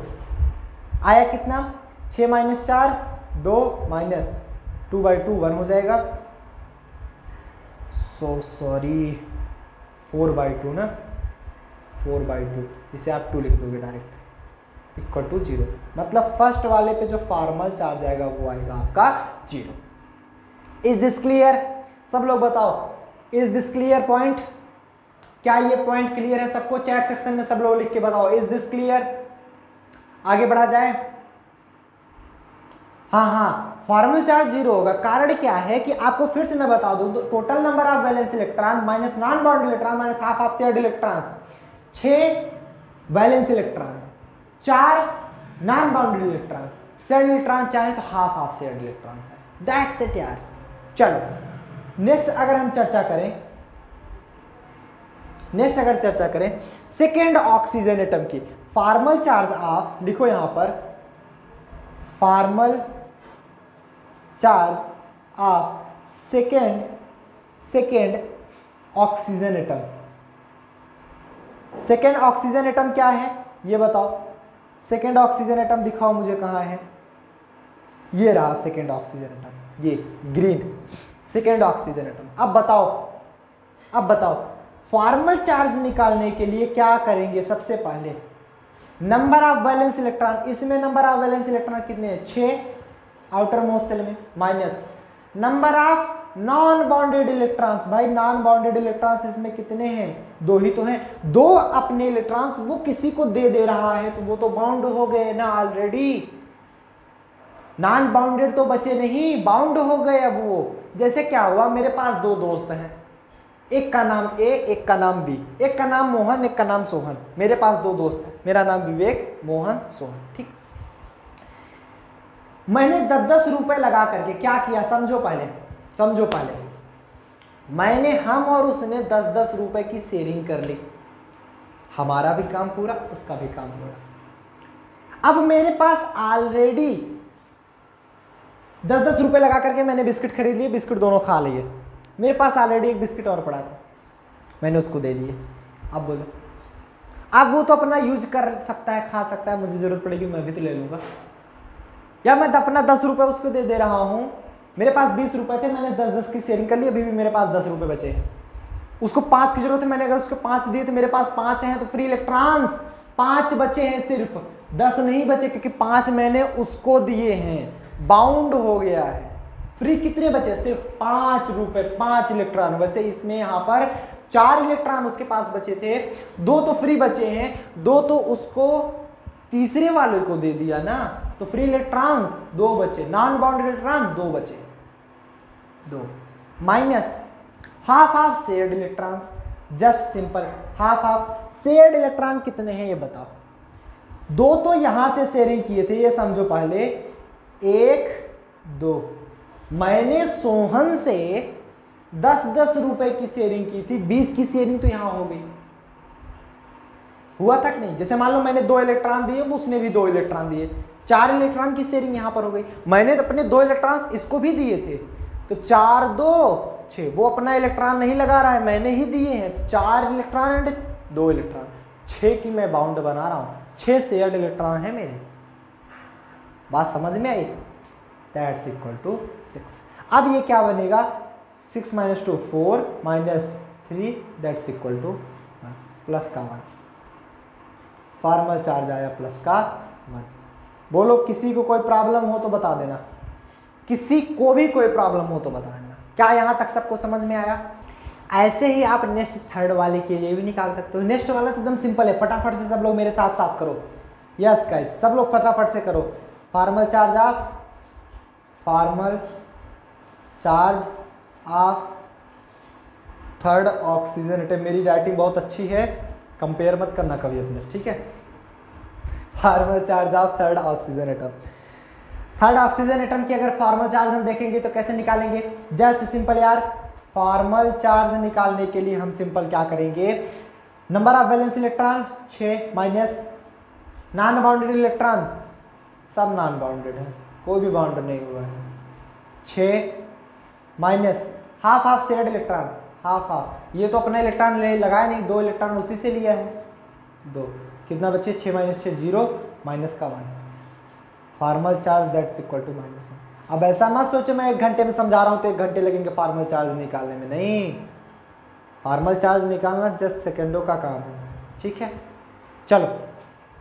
आया कितना? 6 - 4 2 माइनस 2/2 1 हो जाएगा। सॉरी 4/2 ना, 4/2, इसे आप 2 लिख दोगे डायरेक्ट, इक्वल टू 0। मतलब फर्स्ट वाले पे जो फॉर्मल चार्ज आएगा वो आएगा आपका 0। Is this clear? सब लोग बताओ, इज दिस क्लियर पॉइंट? क्या ये पॉइंट क्लियर है सबको? चैट सेक्शन में सब लोग लिख के बताओ, इज दिस क्लियर? आगे बढ़ा जाए। हाँ, फॉर्मल चार्ज 0 होगा। कारण क्या है कि आपको फिर से मैं बता दूं, total number of valence electron minus non bound electron minus half of shared electrons, 6 valence electron, 4 non bounded electron, shared electron चाहे तो हाफ ऑफ शेयर्ड इलेक्ट्रॉन्स है। दैट्स इट यार। चलो नेक्स्ट अगर हम चर्चा करें, सेकेंड ऑक्सीजन एटम की फॉर्मल चार्ज ऑफ, लिखो यहां पर, formal charge of second oxygen atom. Second oxygen atom क्या है ये बताओ? सेकेंड ऑक्सीजन एटम दिखाओ मुझे कहां है? ये रहा सेकेंड ऑक्सीजन एटम, ये ग्रीन सेकेंड ऑक्सीजन एटम। अब बताओ फॉर्मल चार्ज निकालने के लिए क्या करेंगे? सबसे पहले नंबर ऑफ वैलेंस इलेक्ट्रॉन, इसमें नंबर ऑफ वैलेंस इलेक्ट्रॉन कितने हैं? 6 आउटर मोस्ट सेल में, minus number of non bounded electrons, भाई नॉन बाउंडेड इलेक्ट्रॉन्स इसमें कितने हैं? 2 ही तो हैं। 2 अपने इलेक्ट्रॉन्स वो किसी को दे रहा है, तो वो तो बाउंड हो गए ना ऑलरेडी। नॉन बाउंडेड तो बचे नहीं, बाउंड हो गए। अब वो जैसे क्या हुआ, मेरे पास 2 दोस्त हैं, एक का नाम ए, एक का नाम बी, एक का नाम मोहन, एक का नाम सोहन। मेरे पास 2 दोस्त हैं, मेरा नाम विवेक, मोहन, सोहन, ठीक। मैंने 10-10 रुपए लगा करके क्या किया? समझो पहले मैंने, हम और उसने 10-10 रुपए की शेयरिंग कर ली, हमारा भी काम पूरा, उसका भी काम पूरा। अब मेरे पास ऑलरेडी 10-10 रुपए लगा करके मैंने बिस्किट खरीद लिए, बिस्किट दोनों खा लिए। मेरे पास ऑलरेडी एक बिस्किट और पड़ा था, मैंने उसको दे दिए। अब बोलो, अब वो तो अपना यूज कर सकता है, खा सकता है, मुझे जरूरत पड़ेगी मैं भी तो ले लूंगा। या मैं अपना 10 रुपए उसको दे रहा हूं, मेरे पास 20 रुपए थे, मैंने 10-10 की शेयरिंग कर ली, अभी भी मेरे पास 10 रुपए बचे हैं। उसको 5 की जरूरत है, मैंने अगर उसको 5 दिए तो मेरे पास 5 हैं, तो फ्री इलेक्ट्रॉन्स 5 बचे हैं, सिर्फ 10 नहीं बचे, क्योंकि 5 मैंने उसको दिए हैं, बाउंड हो गया है। फ्री कितने बचे? सिर्फ 5 रुपए, 5 इलेक्ट्रॉन। वैसे इसमें यहां पर 4 इलेक्ट्रॉन उसके पास बचे थे, 2 तो फ्री बचे हैं, 2 तो उसको तीसरे वाले को दे दिया ना, तो फ्री इलेक्ट्रॉन्स 2 बचे, नॉन बाउंडेड इलेक्ट्रॉन 2 बचे, 2 minus half of shared electrons. Just simple, half of shared electron कितने हैं ये बताओ? 2 तो यहां से शेयरिंग किए थे, ये समझो पहले, 1 2। मैंने सोहन से 10-10 रुपए की शेयरिंग की थी, 20 की शेयरिंग तो यहां हो गई। हुआ तक नहीं? जैसे मान लो मैंने 2 इलेक्ट्रॉन दिए, वो उसने भी 2 इलेक्ट्रॉन दिए, 4 इलेक्ट्रॉन की शेयरिंग यहां पर हो गई। मैंने अपने 2 इलेक्ट्रॉन इसको भी दिए थे, तो 4 2 6, वो अपना इलेक्ट्रॉन नहीं लगा रहा है, मैंने ही दिए हैं, तो 4 इलेक्ट्रॉन एंड 2 इलेक्ट्रॉन, 6 की मैं बाउंड बना रहा हूं, 6 शेयर्ड इलेक्ट्रॉन है मेरे। बात समझ में आई? That's equal to 6। अब ये क्या बनेगा? 6 - 2 4 -3 दैट्स इक्वल टू प्लस का 1। फॉर्मल चार्ज आया प्लस का 1। बोलो किसी को कोई प्रॉब्लम हो तो बता देना, किसी को भी कोई प्रॉब्लम हो तो बता देना। क्या यहाँ तक सबको समझ में आया? ऐसे ही आप नेक्स्ट थर्ड वाले के लिए भी निकाल सकते हो। नेक्स्ट वाला तो एकदम सिंपल है, फटाफट से सब लोग मेरे साथ साथ करो। यस गाइस, सब लोग फटाफट से करो। Formal charge of third oxygen atom. मेरी राइटिंग बहुत अच्छी है, कंपेयर मत करना कभी अपने से, ठीक है। Formal charge of third oxygen atom. Third oxygen atom की अगर फॉर्मल चार्ज हम देखेंगे तो कैसे निकालेंगे? जस्ट सिंपल यार, फॉर्मल चार्ज निकालने के लिए हम सिंपल क्या करेंगे, number of valence electron 6 minus non bounded electron, सब नॉन बाउंडेड है, कोई भी बाउंड नहीं हुआ है, 6 minus half half shared electron, half, ये तो अपना इलेक्ट्रॉन लगाया नहीं, 2 इलेक्ट्रॉन उसी से लिया है, 2, कितना बचे 6 माइनस 6 0 माइनस का 1, formal charge that's equal to -1। अब ऐसा मत सोचो मैं 1 घंटे में समझा रहा हूँ तो 1 घंटे लगेंगे फॉर्मल चार्ज निकालने में, नहीं, फॉर्मल चार्ज निकालना जस्ट सेकेंडों का काम है, ठीक है। चलो,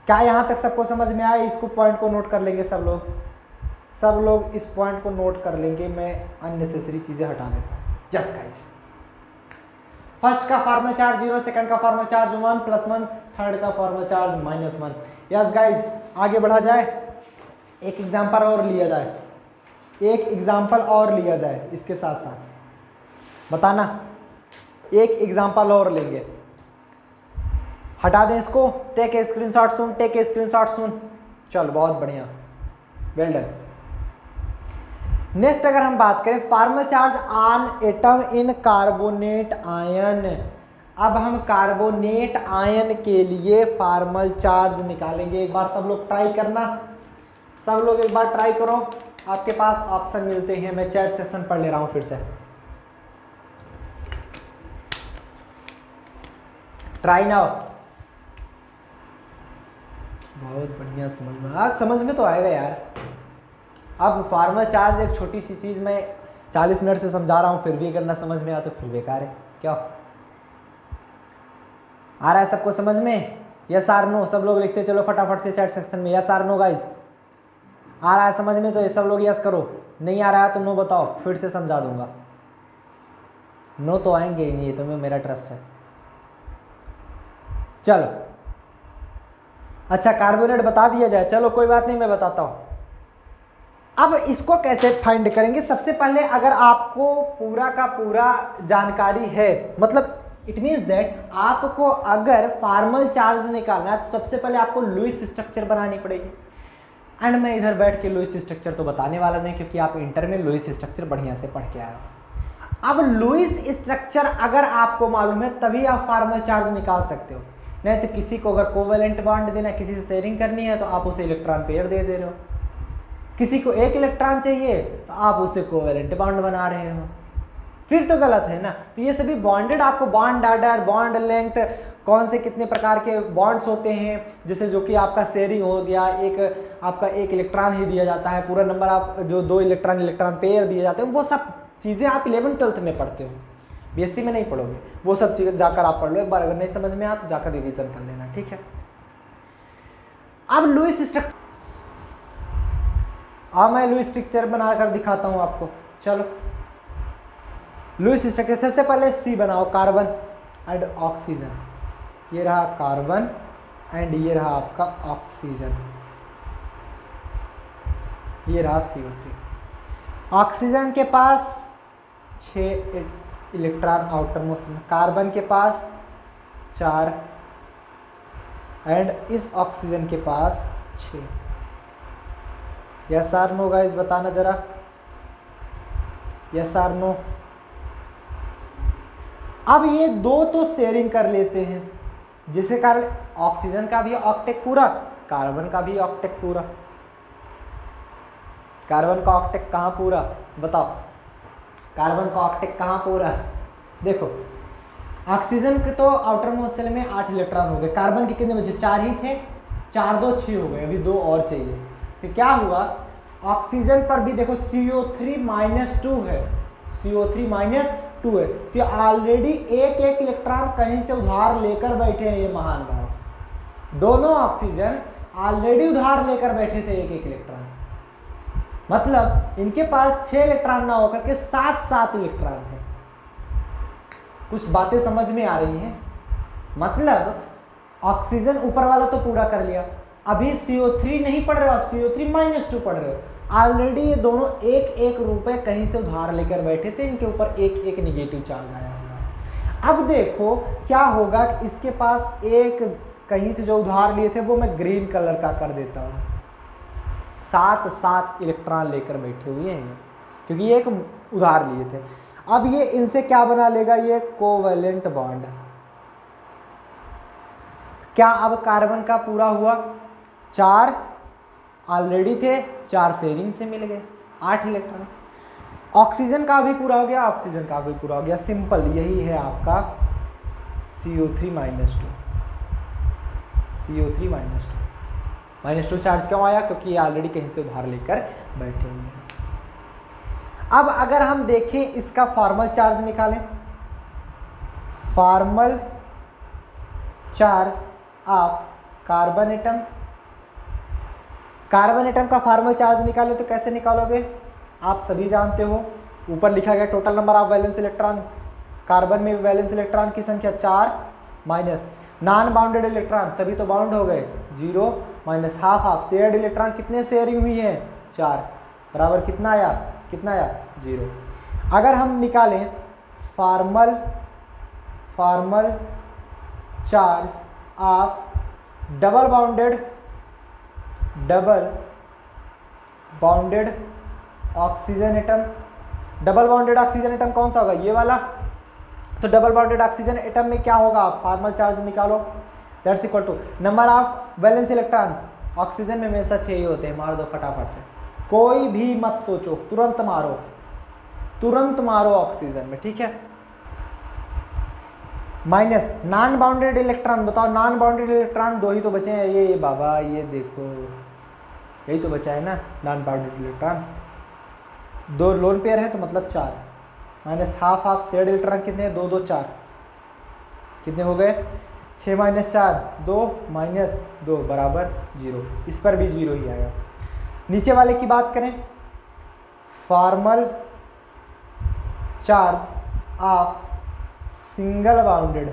क्या यहाँ तक सबको समझ में आया? इसको पॉइंट को नोट कर लेंगे सब लोग इस पॉइंट को नोट कर लेंगे, मैं अननेसेसरी चीज़ें हटा देता हूँ। जस्ट गाइस, फर्स्ट का फॉर्मल चार्ज 0, सेकंड का फॉर्मल चार्ज 1 + 1, थर्ड का फॉर्मल चार्ज -1। यस गाइस, आगे बढ़ा जाए, एक एग्जाम्पल और लिया जाए इसके साथ साथ, बताना, एक एग्जाम्पल और लेंगे, हटा दें इसको, टेक ए स्क्रीनशॉट सुन, चल बहुत बढ़िया, वेल डन। नेक्स्ट अगर हम बात करें formal charge on atom in carbonate ion, अब हम कार्बोनेट आयन के लिए फॉर्मल चार्ज निकालेंगे। एक बार सब लोग ट्राई करना, सब लोग एक बार ट्राई करो, आपके पास ऑप्शन मिलते हैं, मैं चैट सेक्शन पढ़ ले रहा हूं फिर से, ट्राई नाउ। बहुत बढ़िया, समझ में आज समझ में तो आएगा यार। अब फॉर्मल चार्ज एक छोटी सी चीज़ मैं 40 मिनट से समझा रहा हूँ, फिर भी अगर ना समझ में आया तो फिर बेकार है, क्या आ रहा है सबको समझ में? यस आर नो सब लोग लिखते चलो फटाफट से चैट सेक्शन में, यस आर नो गाइस, आ रहा है समझ में तो ये सब लोग यस करो, नहीं आ रहा है तो नो बताओ, फिर से समझा दूंगा। नो तो आएंगे ही नहीं, ये तो मेरा ट्रस्ट है। चलो अच्छा, कार्बोनेट बता दिया जाए, चलो कोई बात नहीं, मैं बताता हूं। अब इसको कैसे फाइंड करेंगे? सबसे पहले अगर आपको पूरा का पूरा जानकारी है, मतलब इट मीन्स दैट आपको अगर फॉर्मल चार्ज निकालना है तो सबसे पहले आपको लुईस स्ट्रक्चर बनानी पड़ेगी। एंड मैं इधर बैठ के लुईस स्ट्रक्चर तो बताने वाला नहीं, क्योंकि आप इंटर में लुईस स्ट्रक्चर बढ़िया से पढ़ के आए हो। अब लुईस स्ट्रक्चर अगर आपको मालूम है तभी आप फॉर्मल चार्ज निकाल सकते हो, नहीं तो किसी को अगर कोवेलेंट बॉन्ड देना है, किसी से शेयरिंग करनी है तो आप उसे इलेक्ट्रॉन पेयर दे रहे हो, किसी को 1 इलेक्ट्रॉन चाहिए तो आप उसे कोवेलेंट बॉन्ड बना रहे हो, फिर तो गलत है ना। तो ये सभी बॉन्डेड, आपको बॉन्ड ऑर्डर, बॉन्ड लेंथ, कौन से कितने प्रकार के बॉन्ड्स होते हैं, जैसे जो कि आपका शेयरिंग हो गया, एक आपका 1 इलेक्ट्रॉन ही दिया जाता है, पूरा नंबर आप जो 2 इलेक्ट्रॉन पेयर दिए जाते हैं, वो सब चीज़ें आप 11th-12th में पढ़ते हो, बीएससी में नहीं पढ़ोगे, वो सब चीज़ें जाकर आप पढ़ लो एक बार, अगर नहीं समझ में आया तो जाकर रिवीजन कर लेना, ठीक है। अब लुईस स्ट्रक्चर, अब मैं लुईस स्ट्रक्चर बनाकर दिखाता हूं आपको। चलो लुईस स्ट्रक्चर, सबसे पहले सी बनाओ, कार्बन एंड ऑक्सीजन, ये रहा कार्बन एंड ये रहा आपका ऑक्सीजन, ये रहा CO3। ऑक्सीजन के पास 6 इलेक्ट्रॉन आउटर मोस्ट में, कार्बन के पास 4 एंड इस ऑक्सीजन के पास 6। यस आर नो गाइस, बताना जरा, यस आर नो। अब ये 2 तो शेयरिंग कर लेते हैं, जिसके कारण ऑक्सीजन का भी ऑक्टेट पूरा, कार्बन का भी ऑक्टेट पूरा। कार्बन का ऑक्टेट कहाँ पूरा बताओ, कार्बन का ऑक्टेट कहाँ पूरा? देखो ऑक्सीजन के तो आउटर मोस्ट शेल में 8 इलेक्ट्रॉन हो गए, कार्बन के कितने बचे? 4 ही थे, 4 2 6 हो गए, अभी 2 और चाहिए। तो क्या हुआ, ऑक्सीजन पर भी देखो CO3-2 है, CO3-2 है, तो ऑलरेडी एक इलेक्ट्रॉन कहीं से उधार लेकर बैठे हैं ये महान भाव। दोनों ऑक्सीजन ऑलरेडी उधार लेकर बैठे थे एक इलेक्ट्रॉन, मतलब इनके पास 6 इलेक्ट्रॉन ना होकर के 7 इलेक्ट्रॉन थे। कुछ बातें समझ में आ रही हैं? मतलब ऑक्सीजन ऊपर वाला तो पूरा कर लिया, अभी CO3 नहीं पढ़ रहे हो, CO3 -2 पढ़ रहे हो। ऑलरेडी ये दोनों 1-1 रुपए कहीं से उधार लेकर बैठे थे, इनके ऊपर 1-1 निगेटिव चार्ज आया हुआ है। अब देखो क्या होगा कि इसके पास एक कहीं से जो उधार लिए थे वो मैं ग्रीन कलर का कर देता हूँ। 7 इलेक्ट्रॉन लेकर बैठे हुए हैं क्योंकि ये एक उधार लिए थे। अब ये इनसे क्या बना लेगा, ये कोवेलेंट बॉन्ड। क्या अब कार्बन का पूरा हुआ? 4 ऑलरेडी थे, 4 फेरिंग से मिल गए, 8 इलेक्ट्रॉन। ऑक्सीजन का भी पूरा हो गया, ऑक्सीजन का भी पूरा हो गया। सिंपल यही है आपका CO3 -2। CO3 -2 चार्ज क्यों आया? क्योंकि ये ऑलरेडी कहीं से उधार लेकर बैठे हुए हैं। अब अगर हम देखें इसका फॉर्मल चार्ज निकालें, formal charge of carbon atom, carbon atom का फॉर्मल चार्ज निकाले तो कैसे निकालोगे? आप सभी जानते हो, ऊपर लिखा गया total number of valence electron. Carbon में वैलेंस इलेक्ट्रॉन की संख्या 4 माइनस नॉन बाउंडेड इलेक्ट्रॉन, सभी तो बाउंड हो गए, 0 माइनस हाफ शेयर्ड इलेक्ट्रॉन कितने शेयरिंग हुई है? 4 बराबर कितना आया? 0। अगर हम निकालें formal charge of double bounded oxygen atom, double bounded oxygen atom कौन सा होगा? ये वाला। तो डबल बाउंडेड ऑक्सीजन एटम में क्या होगा? आप फॉर्मल चार्ज निकालो, that's equal to number of valence electron. Oxygen में हमेशा 6 ही होते हैं, मार दो फटाफट से, कोई भी मत सोचो, तुरंत मारो ऑक्सीजन में, ठीक है। माइनस नॉन बाउंडेड इलेक्ट्रॉन, बताओ नॉन बाउंडेड इलेक्ट्रॉन 2 ही तो बचे हैं। ये बाबा ये देखो, यही तो बचा है ना non bounded electron, 2 lone pair है तो मतलब 4 माइनस हाफ शेयर्ड इलेक्ट्रॉन कितने हैं? 2 2 4 कितने हो गए? 6 माइनस 4 2 माइनस 2 बराबर 0। इस पर भी 0 ही आएगा। नीचे वाले की बात करें, formal charge of single bounded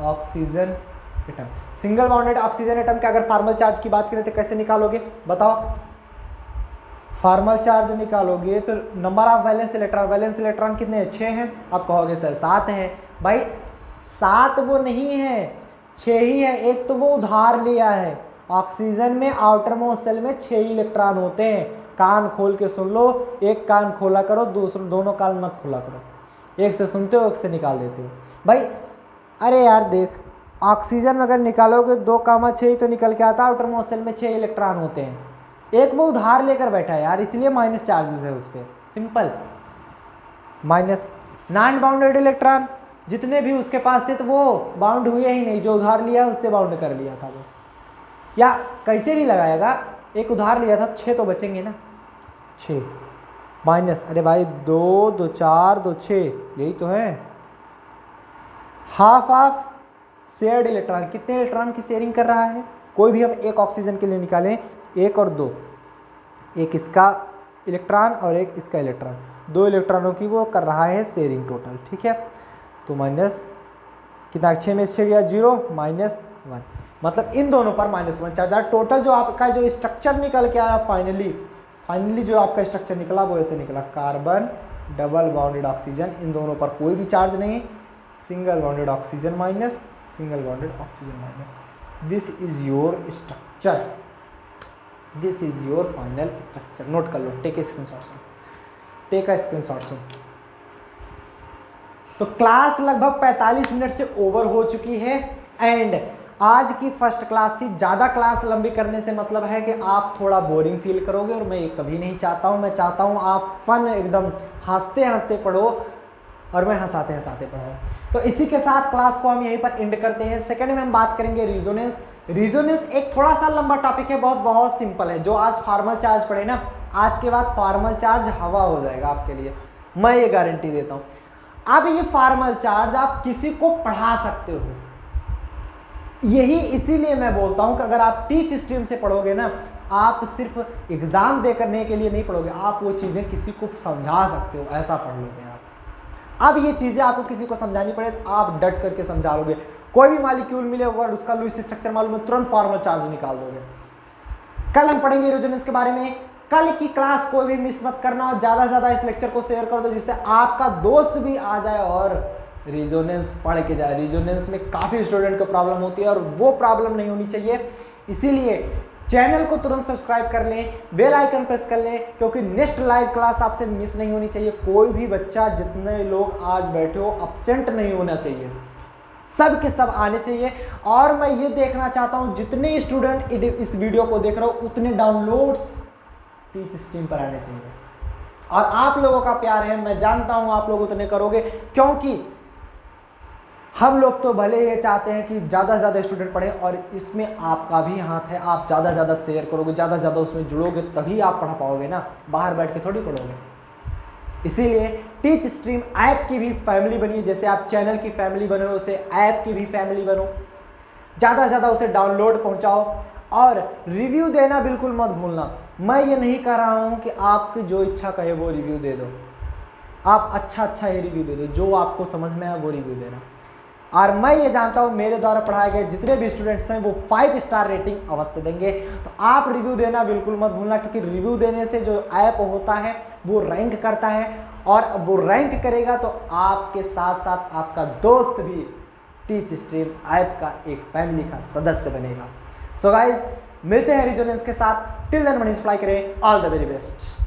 oxygen atom, single bounded oxygen atom के अगर फॉर्मल चार्ज की बात करें तो कैसे निकालोगे? बताओ। फॉर्मल चार्ज निकालोगे तो नंबर ऑफ वैलेंस इलेक्ट्रॉन कितने हैं? 6 हैं। आप कहोगे सर 7 हैं। भाई 7 वो नहीं है, 6 ही है। एक तो वो उधार लिया है। ऑक्सीजन में आउटर मोस्ट सेल में 6 इलेक्ट्रॉन होते हैं। कान खोल के सुन लो, एक कान खोला करो, दोनों कान मत खोला करो। एक से सुनते हो, एक से निकाल देते हो। भाई अरे यार देख, ऑक्सीजन में अगर निकालोगे 2,6 ही तो निकल के आता है। आउटर मोस्ट सेल में 6 इलेक्ट्रॉन होते हैं। एक वो उधार लेकर बैठा है यार, इसलिए माइनस चार्जेस है उस पर, simple. Minus non bounded electron जितने भी उसके पास थे तो वो बाउंड हुए ही नहीं, जो उधार लिया उससे बाउंड कर लिया था वो। या कैसे भी लगाएगा, एक उधार लिया था, 6 तो बचेंगे ना, 6 माइनस, अरे भाई 2 2 4 2 6 यही तो है। हाफ ऑफ शेयर्ड इलेक्ट्रॉन, कितने इलेक्ट्रॉन की शेयरिंग कर रहा है? कोई भी हम एक ऑक्सीजन के लिए निकालें, 1 और 2, एक इसका इलेक्ट्रॉन और एक इसका इलेक्ट्रॉन, 2 इलेक्ट्रॉनों की वो कर रहा है शेयरिंग टोटल, ठीक है। तो माइनस कितना, 6 में 6 गया 0 माइनस 1, मतलब इन दोनों पर -1 चार्ज। टोटल जो आपका जो स्ट्रक्चर निकल के आया फाइनली जो आपका स्ट्रक्चर निकला वो ऐसे निकला, कार्बन डबल बाउंडेड ऑक्सीजन, इन दोनों पर कोई भी चार्ज नहीं, single bounded oxygen minus, single bounded oxygen minus. This is your structure, this is your final structure. Note कर लो, टेक ए स्क्रीनशॉट। तो क्लास लगभग 45 मिनट से ओवर हो चुकी है एंड आज की फर्स्ट क्लास थी। ज़्यादा क्लास लंबी करने से मतलब है कि आप थोड़ा बोरिंग फील करोगे और मैं ये कभी नहीं चाहता हूँ। मैं चाहता हूँ आप फन एकदम हंसते हंसते पढ़ो और मैं हंसाते हंसाते पढ़ूँ। तो इसी के साथ क्लास को हम यहीं पर एंड करते हैं। सेकंड में हम बात करेंगे रिजोनेंस। रिजोनेंस एक थोड़ा सा लंबा टॉपिक है, बहुत बहुत सिंपल है। जो आज फॉर्मल चार्ज पढ़े ना, आज के बाद फॉर्मल चार्ज हवा हो जाएगा आपके लिए, मैं ये गारंटी देता हूँ। अब ये फॉर्मल चार्ज आप किसी को पढ़ा सकते हो, यही इसीलिए मैं बोलता हूं कि अगर आप टीच स्ट्रीम से पढ़ोगे ना, आप सिर्फ एग्जाम दे करने के लिए नहीं पढ़ोगे, आप वो चीज़ें किसी को समझा सकते हो, ऐसा पढ़ लोगे आप। अब ये चीज़ें आपको किसी को समझानी पड़े तो आप डट करके समझा लोगे। कोई भी मॉलिक्यूल मिले और उसका लुईस स्ट्रक्चर मालूम है, तुरंत फॉर्मल चार्ज निकाल दोगे। कल हम पढ़ेंगे रेजोनेंस के बारे में। कल की क्लास कोई भी मिस मत करना और ज़्यादा से ज़्यादा इस लेक्चर को शेयर कर दो, जिससे आपका दोस्त भी आ जाए और रेजोनेंस पढ़ के जाए। रेजोनेंस में काफ़ी स्टूडेंट को प्रॉब्लम होती है और वो प्रॉब्लम नहीं होनी चाहिए, इसीलिए चैनल को तुरंत सब्सक्राइब कर लें, बेल आइकन प्रेस कर लें, क्योंकि नेक्स्ट लाइव क्लास आपसे मिस नहीं होनी चाहिए। कोई भी बच्चा, जितने लोग आज बैठे हो, अपसेंट नहीं होना चाहिए, सब के सब आने चाहिए। और मैं ये देखना चाहता हूँ जितने स्टूडेंट इस वीडियो को देख रहे हो उतने डाउनलोड्स टीच स्ट्रीम पर आने चाहिए। और आप लोगों का प्यार है, मैं जानता हूँ आप लोग उतने करोगे, क्योंकि हम लोग तो भले ये चाहते हैं कि ज़्यादा से ज़्यादा स्टूडेंट पढ़ें, और इसमें आपका भी हाथ है। आप ज़्यादा से ज़्यादा शेयर करोगे, ज़्यादा से ज़्यादा उसमें जुड़ोगे, तभी आप पढ़ पाओगे ना, बाहर बैठ के थोड़ी पढ़ोगे। इसीलिए टीच स्ट्रीम ऐप की भी फैमिली बनिए, जैसे आप चैनल की फैमिली बने हो, उसे ऐप की भी फैमिली बनो। ज़्यादा से ज़्यादा उसे डाउनलोड पहुँचाओ और रिव्यू देना बिल्कुल मत भूलना। मैं ये नहीं कह रहा हूँ कि आपकी जो इच्छा कहे वो रिव्यू दे दो, आप अच्छा ही रिव्यू दे दो, जो आपको समझ में आए वो रिव्यू देना। और मैं ये जानता हूँ मेरे द्वारा पढ़ाए गए जितने भी स्टूडेंट्स हैं वो 5 स्टार रेटिंग अवश्य देंगे। तो आप रिव्यू देना बिल्कुल मत भूलना, क्योंकि रिव्यू देने से जो ऐप होता है वो रैंक करता है, और वो रैंक करेगा तो आपके साथ साथ आपका दोस्त भी टीच स्ट्रीम ऐप का एक फैमिली का सदस्य बनेगा। सो गाइज, मिलते हैं रेजोनेंस के साथ। टिल देन मनीष अप्लाई करें। All the very best.